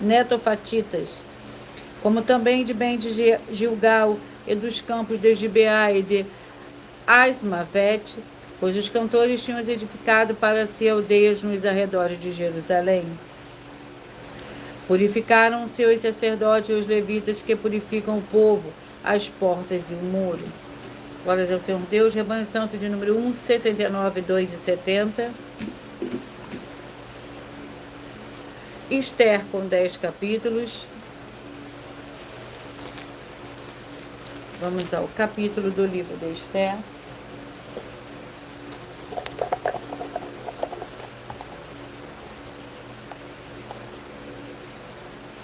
netofatitas, como também de bem de Gilgal, e dos campos de Gibeá e de Asmavete, pois os cantores tinham edificado para si aldeias nos arredores de Jerusalém. Purificaram-se os sacerdotes e os levitas que purificam o povo, as portas e o muro. Glórias ao Senhor Deus. Rebanho Santo de número 1, 69, 2 e 70. Esther, com 10 capítulos. Vamos ao capítulo do livro de Esther.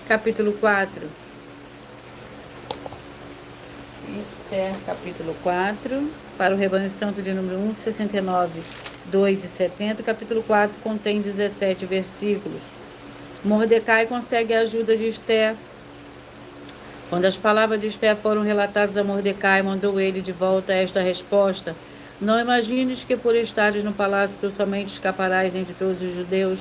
Capítulo 4. Esther, capítulo 4. Para o rebanho santo de número 1, 69, 2 e 70. Capítulo 4 contém 17 versículos. Mordecai consegue a ajuda de Esther. Quando as palavras de Esther foram relatadas a Mordecai, mandou ele de volta esta resposta: Não imagines que por estares no palácio tu somente escaparás entre todos os judeus,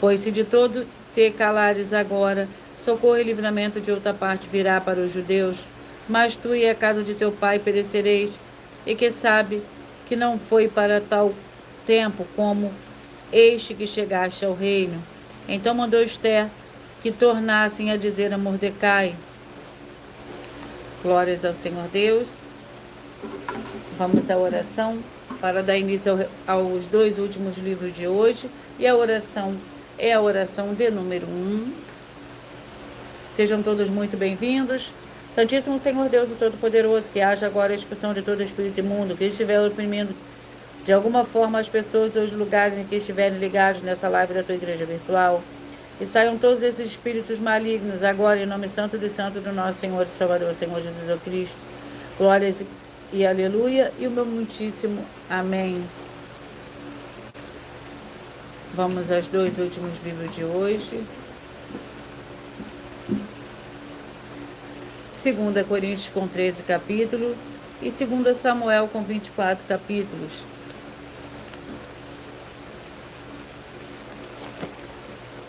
pois se de todo te calares agora, socorro e livramento de outra parte virá para os judeus, mas tu e a casa de teu pai perecereis, e que sabe que não foi para tal tempo como este que chegaste ao reino. Então mandou Esther que tornassem a dizer a Mordecai. Glórias ao Senhor Deus. Vamos à oração para dar início aos 2 últimos livros de hoje. E a oração é a oração de número 1. Sejam todos muito bem-vindos. Santíssimo Senhor Deus e Todo-Poderoso, que haja agora a expulsão de todo espírito imundo que estiver oprimindo de alguma forma as pessoas ou os lugares em que estiverem ligados nessa live da tua igreja virtual. E saiam todos esses espíritos malignos agora em nome santo e santo do nosso Senhor e Salvador, Senhor Jesus Cristo. Glórias e aleluia e o meu muitíssimo amém. Vamos aos 2 últimos livros de hoje. 2 Coríntios com 13 capítulos e 2 Samuel com 24 capítulos.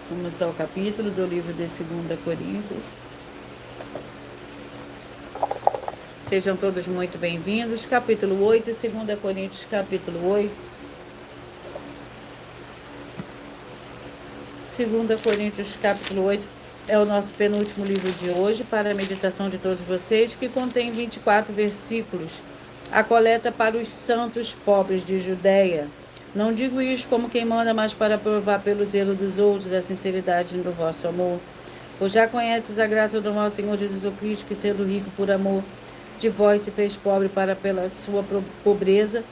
Vamos ao capítulo do livro de 2 Coríntios. Sejam todos muito bem-vindos. Capítulo 8, 2 Coríntios, capítulo 8. 2 Coríntios, capítulo 8, é o nosso penúltimo livro de hoje para a meditação de todos vocês, que contém 24 versículos. A coleta para os santos pobres de Judeia. Não digo isto como quem manda, mas para provar pelo zelo dos outros a sinceridade do vosso amor. Pois já conheces a graça do nosso Senhor Jesus Cristo, que sendo rico por amor de vós se fez pobre para pela sua pobreza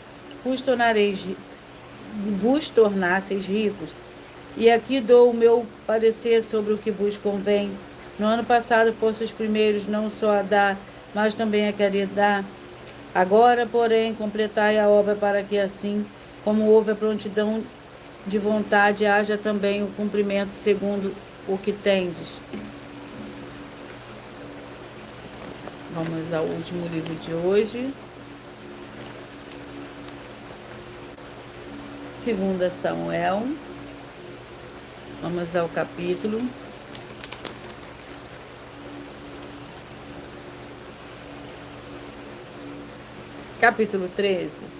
vos tornasseis ricos. E aqui dou o meu parecer sobre o que vos convém. No ano passado fossem os primeiros não só a dar, mas também a querer dar. Agora, porém, completai a obra para que assim como houve a prontidão de vontade, haja também o cumprimento segundo o que tendes. Vamos ao último livro de hoje. 2 Samuel. Vamos ao capítulo. Capítulo 13.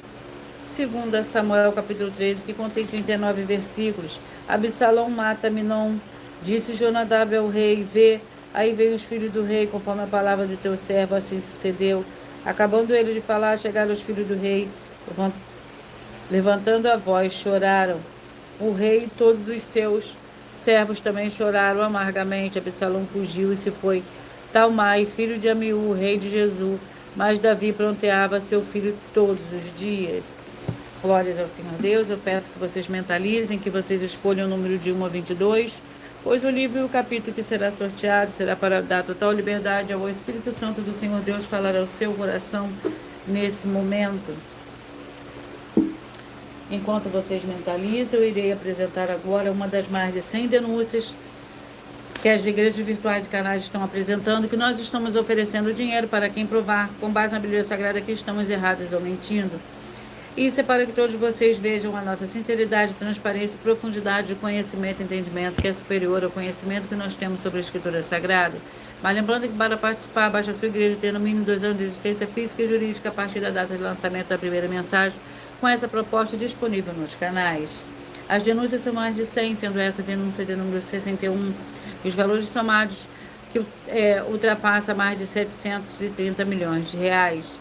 2 Samuel, capítulo 13, que contém 39 versículos. Absalão mata Amnon. Disse Jonadab ao rei: Vê, aí vem os filhos do rei, conforme a palavra de teu servo, assim sucedeu. Acabando ele de falar, chegaram os filhos do rei, levantando a voz, choraram. O rei e todos os seus servos também choraram amargamente. Absalão fugiu e se foi. Talmai, filho de Amiú, rei de Jesus, mas Davi pronteava seu filho todos os dias. Glórias ao Senhor Deus. Eu peço que vocês mentalizem, que vocês escolham o número de 1 a 22, pois o livro e o capítulo que será sorteado será para dar total liberdade ao Espírito Santo do Senhor Deus falar ao seu coração nesse momento. Enquanto vocês mentalizam, eu irei apresentar agora uma das mais de 100 denúncias que as igrejas virtuais e canais estão apresentando, que nós estamos oferecendo dinheiro para quem provar, com base na Bíblia Sagrada, que estamos errados ou mentindo. Isso é para que todos vocês vejam a nossa sinceridade, transparência e profundidade de conhecimento e entendimento, que é superior ao conhecimento que nós temos sobre a Escritura Sagrada. Mas lembrando que para participar, basta a sua igreja ter no mínimo 2 anos de existência física e jurídica a partir da data de lançamento da primeira mensagem, com essa proposta disponível nos canais. As denúncias são mais de 100, sendo essa denúncia de número 61. Os valores somados que ultrapassa mais de 730 milhões de reais.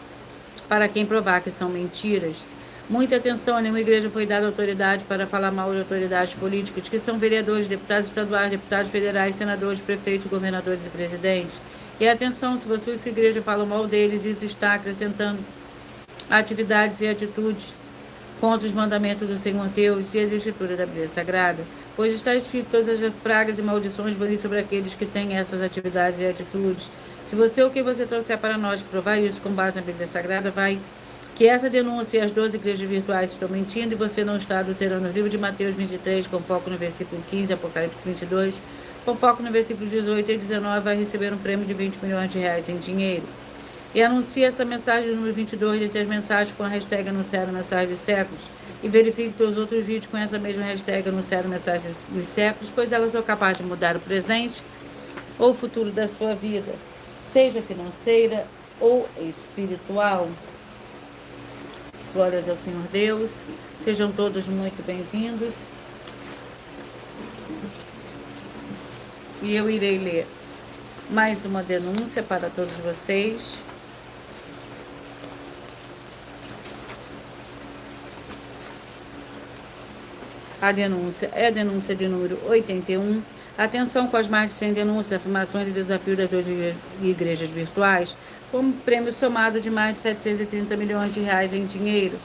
Para quem provar que são mentiras. Muita atenção, nenhuma igreja foi dada autoridade para falar mal de autoridades políticas, que são vereadores, deputados estaduais, deputados federais, senadores, prefeitos, governadores e presidentes. E atenção, se você e sua igreja falam mal deles, isso está acrescentando atividades e atitudes contra os mandamentos do Senhor Deus e as escrituras da Bíblia Sagrada. Pois está escrito: todas as pragas e maldições vão vir sobre aqueles que têm essas atividades e atitudes. Se você ou o que você trouxer para nós provar isso com base na Bíblia Sagrada, vai que essa denúncia e as 12 igrejas virtuais estão mentindo e você não está adulterando o livro de Mateus 23, com foco no versículo 15, Apocalipse 22, com foco no versículo 18 e 19, vai receber um prêmio de 20 milhões de reais em dinheiro. E anuncie essa mensagem número 22 entre as mensagens com a hashtag Anunciar a Mensagem dos Séculos. E verifique todos os outros vídeos com essa mesma hashtag Anunciar a Mensagem dos Séculos, pois elas são capazes de mudar o presente ou o futuro da sua vida, seja financeira ou espiritual. Glórias ao Senhor Deus. Sejam todos muito bem-vindos. E eu irei ler mais uma denúncia para todos vocês. A denúncia é a denúncia de número 81. Atenção com as mais de 100 denúncias, afirmações e desafios das 12 igrejas virtuais, com prêmio somado de mais de 730 milhões de reais em dinheiro.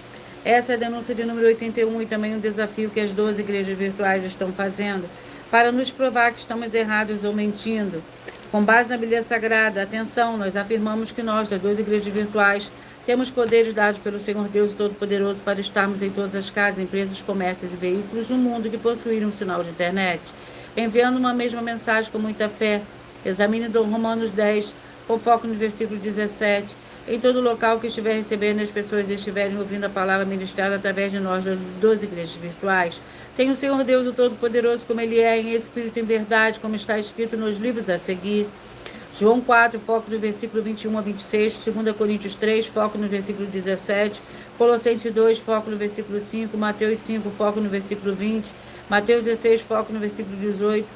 Essa é a denúncia de número 81 e também um desafio que as 12 igrejas virtuais estão fazendo para nos provar que estamos errados ou mentindo. Com base na Bíblia Sagrada, atenção, nós afirmamos que nós, das 12 igrejas virtuais, temos poderes dados pelo Senhor Deus Todo-Poderoso para estarmos em todas as casas, empresas, comércios e veículos no mundo que possuírem um sinal de internet, enviando uma mesma mensagem com muita fé. Examine Romanos 10, com foco no versículo 17. Em todo local que estiver recebendo, as pessoas estiverem ouvindo a palavra ministrada através de nós, das 12 igrejas virtuais. Tem o Senhor Deus o Todo-Poderoso como Ele é, em espírito e em verdade, como está escrito nos livros a seguir. João 4, foco no versículo 21 a 26, 2 Coríntios 3, foco no versículo 17, Colossenses 2, foco no versículo 5, Mateus 5, foco no versículo 20, Mateus 16, foco no versículo 18,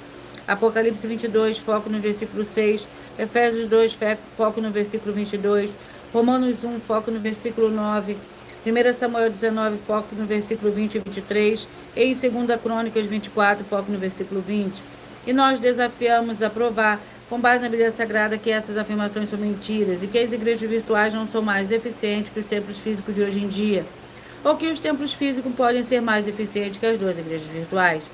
Apocalipse 22, foco no versículo 6, Efésios 2, foco no versículo 22, Romanos 1, foco no versículo 9, 1 Samuel 19, foco no versículo 20 e 23, e em 2 Crônicas 24, foco no versículo 20. E nós desafiamos a provar, com base na Bíblia Sagrada, que essas afirmações são mentiras e que as igrejas virtuais não são mais eficientes que os templos físicos de hoje em dia, ou que os templos físicos podem ser mais eficientes que as 12 igrejas virtuais,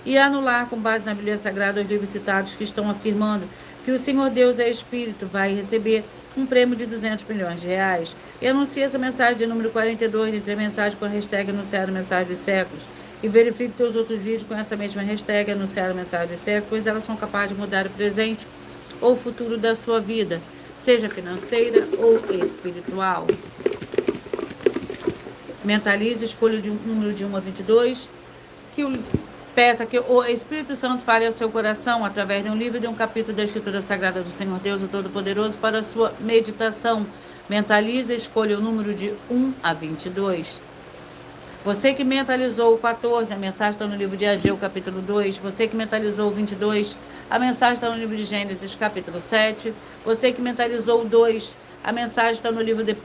e anular, com base na Bíblia Sagrada, os livros citados que estão afirmando que o Senhor Deus é Espírito, vai receber um prêmio de 200 milhões de reais. E anuncie essa mensagem de número 42 entre a mensagem com a hashtag Anunciar a Mensagem dos Séculos. E verifique todos os outros vídeos com essa mesma hashtag Anunciar a Mensagem dos Séculos, pois elas são capazes de mudar o presente ou o futuro da sua vida, seja financeira ou espiritual. Mentalize, escolha um número de 1 a 22, peça que o Espírito Santo fale ao seu coração através de um livro e de um capítulo da Escritura Sagrada do Senhor Deus, o Todo-Poderoso, para a sua meditação. Mentalize, escolha o número de 1 a 22. Você que mentalizou o 14, a mensagem está no livro de Ageu, capítulo 2. Você que mentalizou o 22, a mensagem está no livro de Gênesis, capítulo 7. Você que mentalizou o 2, a mensagem está no livro de 1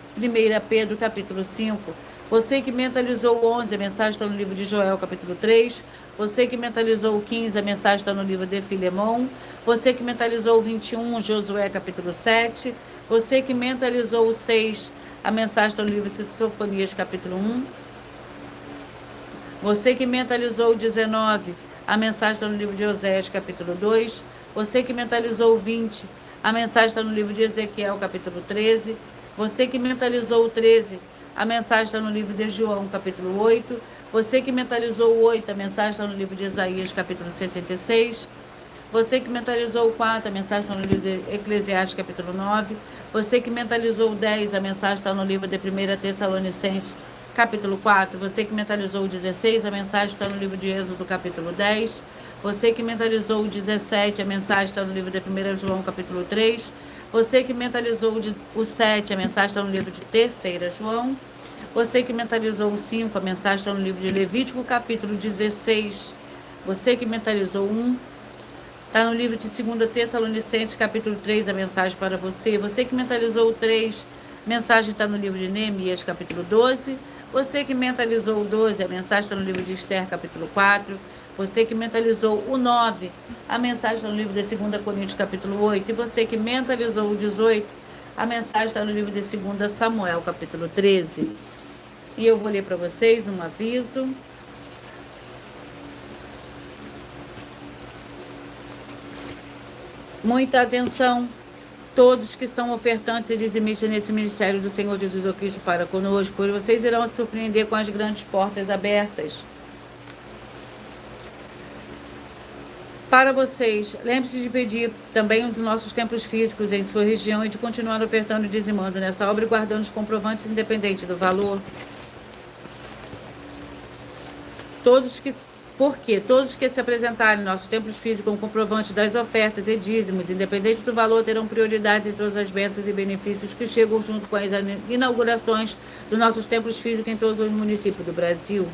Pedro, capítulo 5. Você que mentalizou o 11, a mensagem está no livro de Joel, capítulo 3. Você que mentalizou o 15, a mensagem está no livro de Filemão. Você que mentalizou o 21, Josué, capítulo 7. Você que mentalizou o 6, a mensagem está no livro de Sofonias, capítulo 1. Você que mentalizou o 19, a mensagem está no livro de Oséias, capítulo 2. Você que mentalizou o 20, a mensagem está no livro de Ezequiel, capítulo 13. Você que mentalizou o 13, a mensagem está no livro de João, capítulo 8. Você que mentalizou o 8, a mensagem está no livro de Isaías, capítulo 66. Você que mentalizou o 4, a mensagem está no livro de Eclesiastes, capítulo 9. Você que mentalizou o 10, a mensagem está no livro de 1 Tessalonicenses, capítulo 4. Você que mentalizou o 16, a mensagem está no livro de Êxodo, capítulo 10. Você que mentalizou o 17, a mensagem está no livro de 1 João, capítulo 3. Você que mentalizou o 7, a mensagem está no livro de 3 João. Você que mentalizou o 5, a mensagem está no livro de Levítico, capítulo 16. Você que mentalizou o 1, está no livro de 2 Tessalonicenses, capítulo 3, a mensagem para você. Você que mentalizou o 3, mensagem está no livro de Neemias, capítulo 12. Você que mentalizou o 12, a mensagem está no livro de Esther, capítulo 4. Você que mentalizou o 9, a mensagem está no livro de 2 Coríntios, capítulo 8. E você que mentalizou o 18, a mensagem está no livro de 2 Samuel, capítulo 13. E eu vou ler para vocês um aviso. Muita atenção, todos que são ofertantes e dizimistas nesse ministério do Senhor Jesus o Cristo para conosco, pois vocês irão se surpreender com as grandes portas abertas. Para vocês, lembre-se de pedir também um dos nossos templos físicos em sua região e de continuar ofertando e dizimando nessa obra e guardando os comprovantes independente do valor. Porque todos que se apresentarem em nossos templos físicos com comprovante das ofertas e dízimos, independente do valor, terão prioridade em todas as bênçãos e benefícios que chegam junto com as inaugurações dos nossos templos físicos em todos os municípios do Brasil.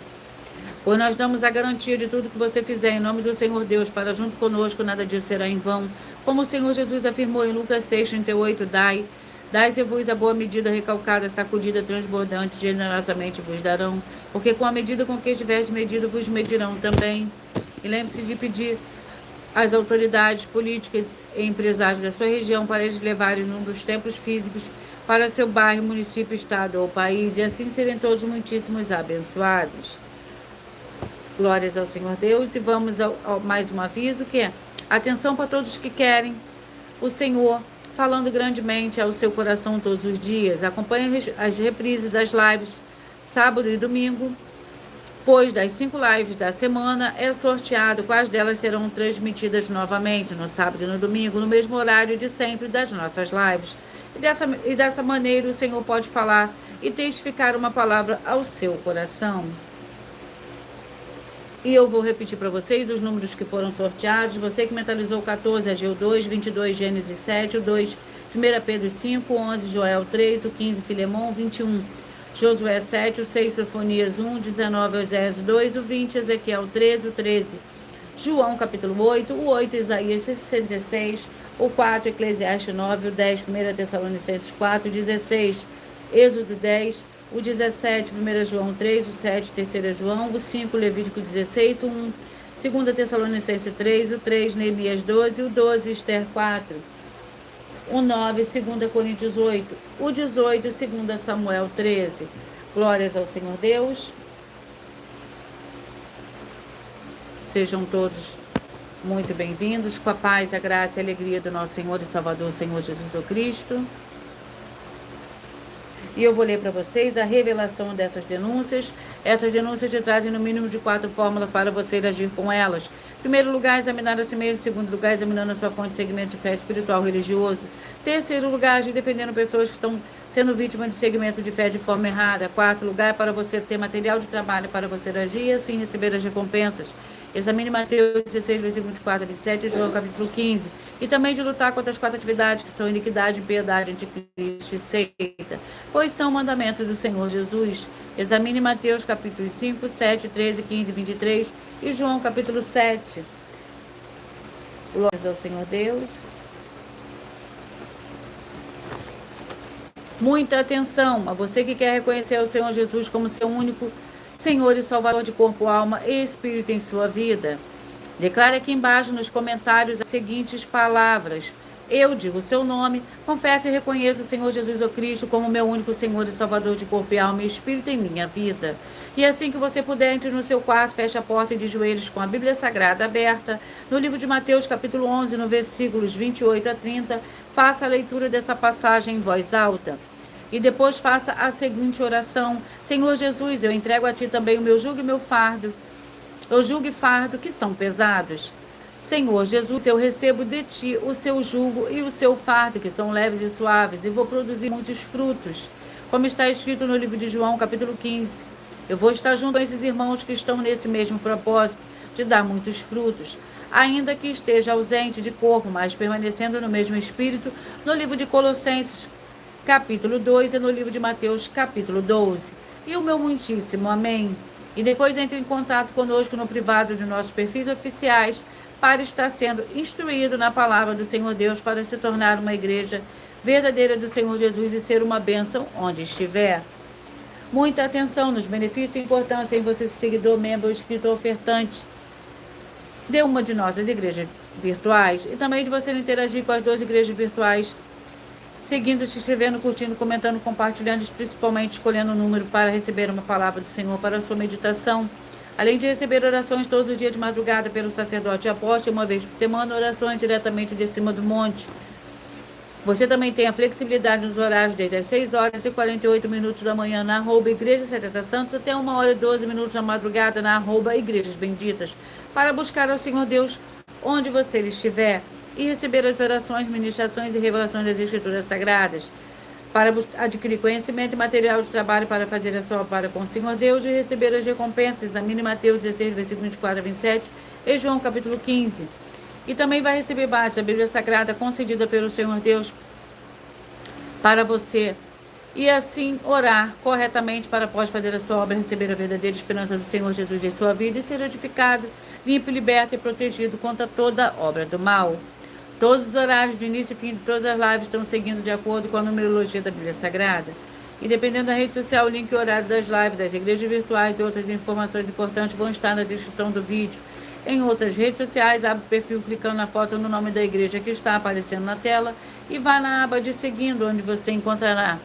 Pois nós damos a garantia de tudo que você fizer em nome do Senhor Deus, para junto conosco nada disso será em vão. Como o Senhor Jesus afirmou em Lucas 6:38, dai-se-vos a boa medida recalcada, sacudida, transbordante, generosamente vos darão. Porque com a medida com que estiveres medido, vos medirão também. E lembre-se de pedir às autoridades políticas e empresários da sua região para eles levarem um dos templos físicos para seu bairro, município, estado ou país, e assim serem todos muitíssimos abençoados. Glórias ao Senhor Deus. E vamos ao mais um aviso, que é: atenção para todos que querem o Senhor falando grandemente ao seu coração todos os dias. Acompanhe as reprises das lives sábado e domingo, pois das 5 lives da semana é sorteado quais delas serão transmitidas novamente no sábado e no domingo, no mesmo horário de sempre das nossas lives. E dessa maneira o Senhor pode falar e testificar uma palavra ao seu coração. E eu vou repetir para vocês os números que foram sorteados. Você que mentalizou 14, Ageu 2, 22, Gênesis 7, o 2, 1 Pedro 5, 11, Joel 3, o 15, Filemão 21, Josué 7, o 6, Sofonias 1, 19, Oséias 2, o 20, Ezequiel 13, o 13, João capítulo 8, o 8, Isaías 66, o 4, Eclesiastes 9, o 10, 1 Tessalonicenses 4, o 16, Êxodo 10, o 17, 1 João 3, o 7, 3 João, o 5, Levítico 16, o 1, 2 Tessalonicenses 3, o 3, Neemias 12, o 12, Esther 4, o 9, 2 Coríntios 8, o 18, 2 Samuel 13. Glórias ao Senhor Deus. Sejam todos muito bem-vindos, com a paz, a graça e a alegria do nosso Senhor e Salvador, Senhor Jesus o Cristo. E eu vou ler para vocês a revelação dessas denúncias. Essas denúncias te trazem no mínimo de 4 fórmulas para você agir com elas. Em primeiro lugar, examinar a si mesmo. Em segundo lugar, examinando a sua fonte de segmento de fé espiritual religioso. Em terceiro lugar, agir defendendo pessoas que estão sendo vítimas de segmento de fé de forma errada. Quarto lugar, para você ter material de trabalho para você agir e assim receber as recompensas. Examine Mateus 16, versículo 24 a 27 e João capítulo 15. E também de lutar contra as 4 atividades que são iniquidade, impiedade, anticristo e seita, pois são mandamentos do Senhor Jesus. Examine Mateus capítulo 5, 7, 13, 15 e 23 e João capítulo 7. Glórias ao Senhor Deus. Muita atenção a você que quer reconhecer o Senhor Jesus como seu único Senhor e Salvador de corpo, alma e espírito em sua vida. Declare aqui embaixo nos comentários as seguintes palavras: eu digo o seu nome, confesso e reconheço o Senhor Jesus o Cristo como meu único Senhor e Salvador de corpo, alma e espírito em minha vida. E assim que você puder, entre no seu quarto, feche a porta e de joelhos com a Bíblia Sagrada aberta, no livro de Mateus capítulo 11, no versículos 28 a 30, faça a leitura dessa passagem em voz alta. E depois faça a seguinte oração: Senhor Jesus, eu entrego a Ti também o meu jugo e meu fardo. O jugo e fardo que são pesados. Senhor Jesus, eu recebo de Ti o seu jugo e o seu fardo, que são leves e suaves, e vou produzir muitos frutos. Como está escrito no livro de João, capítulo 15. Eu vou estar junto a esses irmãos que estão nesse mesmo propósito, de dar muitos frutos, ainda que esteja ausente de corpo, mas permanecendo no mesmo espírito, no livro de Colossenses, capítulo 2, e no livro de Mateus, capítulo 12. E o meu muitíssimo amém. E depois entre em contato conosco no privado de nossos perfis oficiais para estar sendo instruído na palavra do Senhor Deus, para se tornar uma igreja verdadeira do Senhor Jesus e ser uma bênção onde estiver. Muita atenção nos benefícios e importância em você ser seguidor, membro, inscrito ou ofertante de uma de nossas igrejas virtuais e também de você interagir com as 2 igrejas virtuais, seguindo, se inscrevendo, curtindo, comentando, compartilhando e principalmente escolhendo o número para receber uma palavra do Senhor para a sua meditação. Além de receber orações todos os dias de madrugada pelo sacerdote e apóstolo, uma vez por semana, orações diretamente de cima do monte. Você também tem a flexibilidade nos horários desde as 6 horas e 48 minutos da manhã na @Igreja 70 Santos até 1 hora e 12 minutos da madrugada na @Igrejas Benditas, para buscar ao Senhor Deus onde você estiver e receber as orações, ministrações e revelações das Escrituras Sagradas, para adquirir conhecimento e material de trabalho para fazer a sua obra com o Senhor Deus e receber as recompensas. Examine Mateus 16, versículo 24 a 27 e João capítulo 15. E também vai receber base da Bíblia Sagrada concedida pelo Senhor Deus para você. E assim orar corretamente para após fazer a sua obra, receber a verdadeira esperança do Senhor Jesus em sua vida e ser edificado, limpo, liberto e protegido contra toda obra do mal. Todos os horários de início e fim de todas as lives estão seguindo de acordo com a numerologia da Bíblia Sagrada. E dependendo da rede social, o link e horário das lives, das igrejas virtuais e outras informações importantes vão estar na descrição do vídeo. Em outras redes sociais, abre o perfil clicando na foto no nome da igreja que está aparecendo na tela e vá na aba de seguindo, onde você encontrará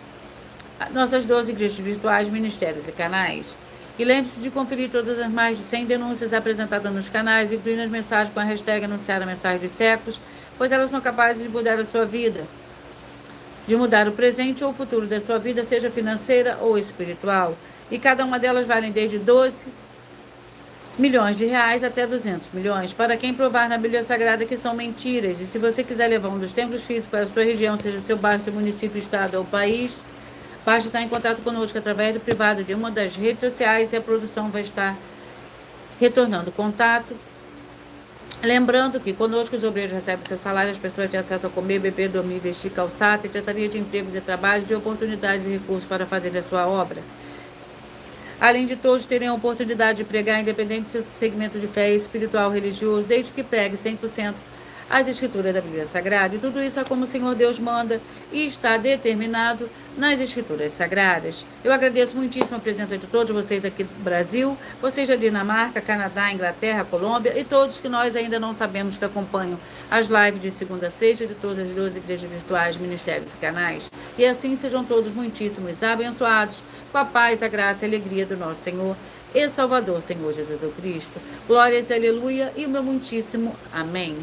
nossas 12 igrejas virtuais, ministérios e canais. E lembre-se de conferir todas as mais de 100 denúncias apresentadas nos canais, incluindo as mensagens com a hashtag anunciar a mensagem dos séculos, pois elas são capazes de mudar a sua vida, de mudar o presente ou o futuro da sua vida, seja financeira ou espiritual. E cada uma delas vale desde 12 milhões de reais até 200 milhões, para quem provar na Bíblia Sagrada que são mentiras. E se você quiser levar um dos templos físicos para a sua região, seja seu bairro, seu município, estado ou país, basta estar em contato conosco através do privado de uma das redes sociais e a produção vai estar retornando contato. Lembrando que conosco os obreiros recebem seu salário, as pessoas têm acesso a comer, beber, dormir, vestir, calçar, secretaria de empregos e trabalhos e oportunidades e recursos para fazer a sua obra. Além de todos terem a oportunidade de pregar, independente do seu segmento de fé espiritual, religioso, desde que pregue 100% as Escrituras da Bíblia Sagrada. E tudo isso é como o Senhor Deus manda e está determinado nas Escrituras Sagradas. Eu agradeço muitíssimo a presença de todos vocês aqui do Brasil, vocês da Dinamarca, Canadá, Inglaterra, Colômbia e todos que nós ainda não sabemos que acompanham as lives de segunda a sexta de todas as 12 igrejas virtuais, ministérios e canais. E assim sejam todos muitíssimos abençoados com a paz, a graça e a alegria do nosso Senhor e Salvador, Senhor Jesus Cristo. Glórias e aleluia e o meu muitíssimo amém.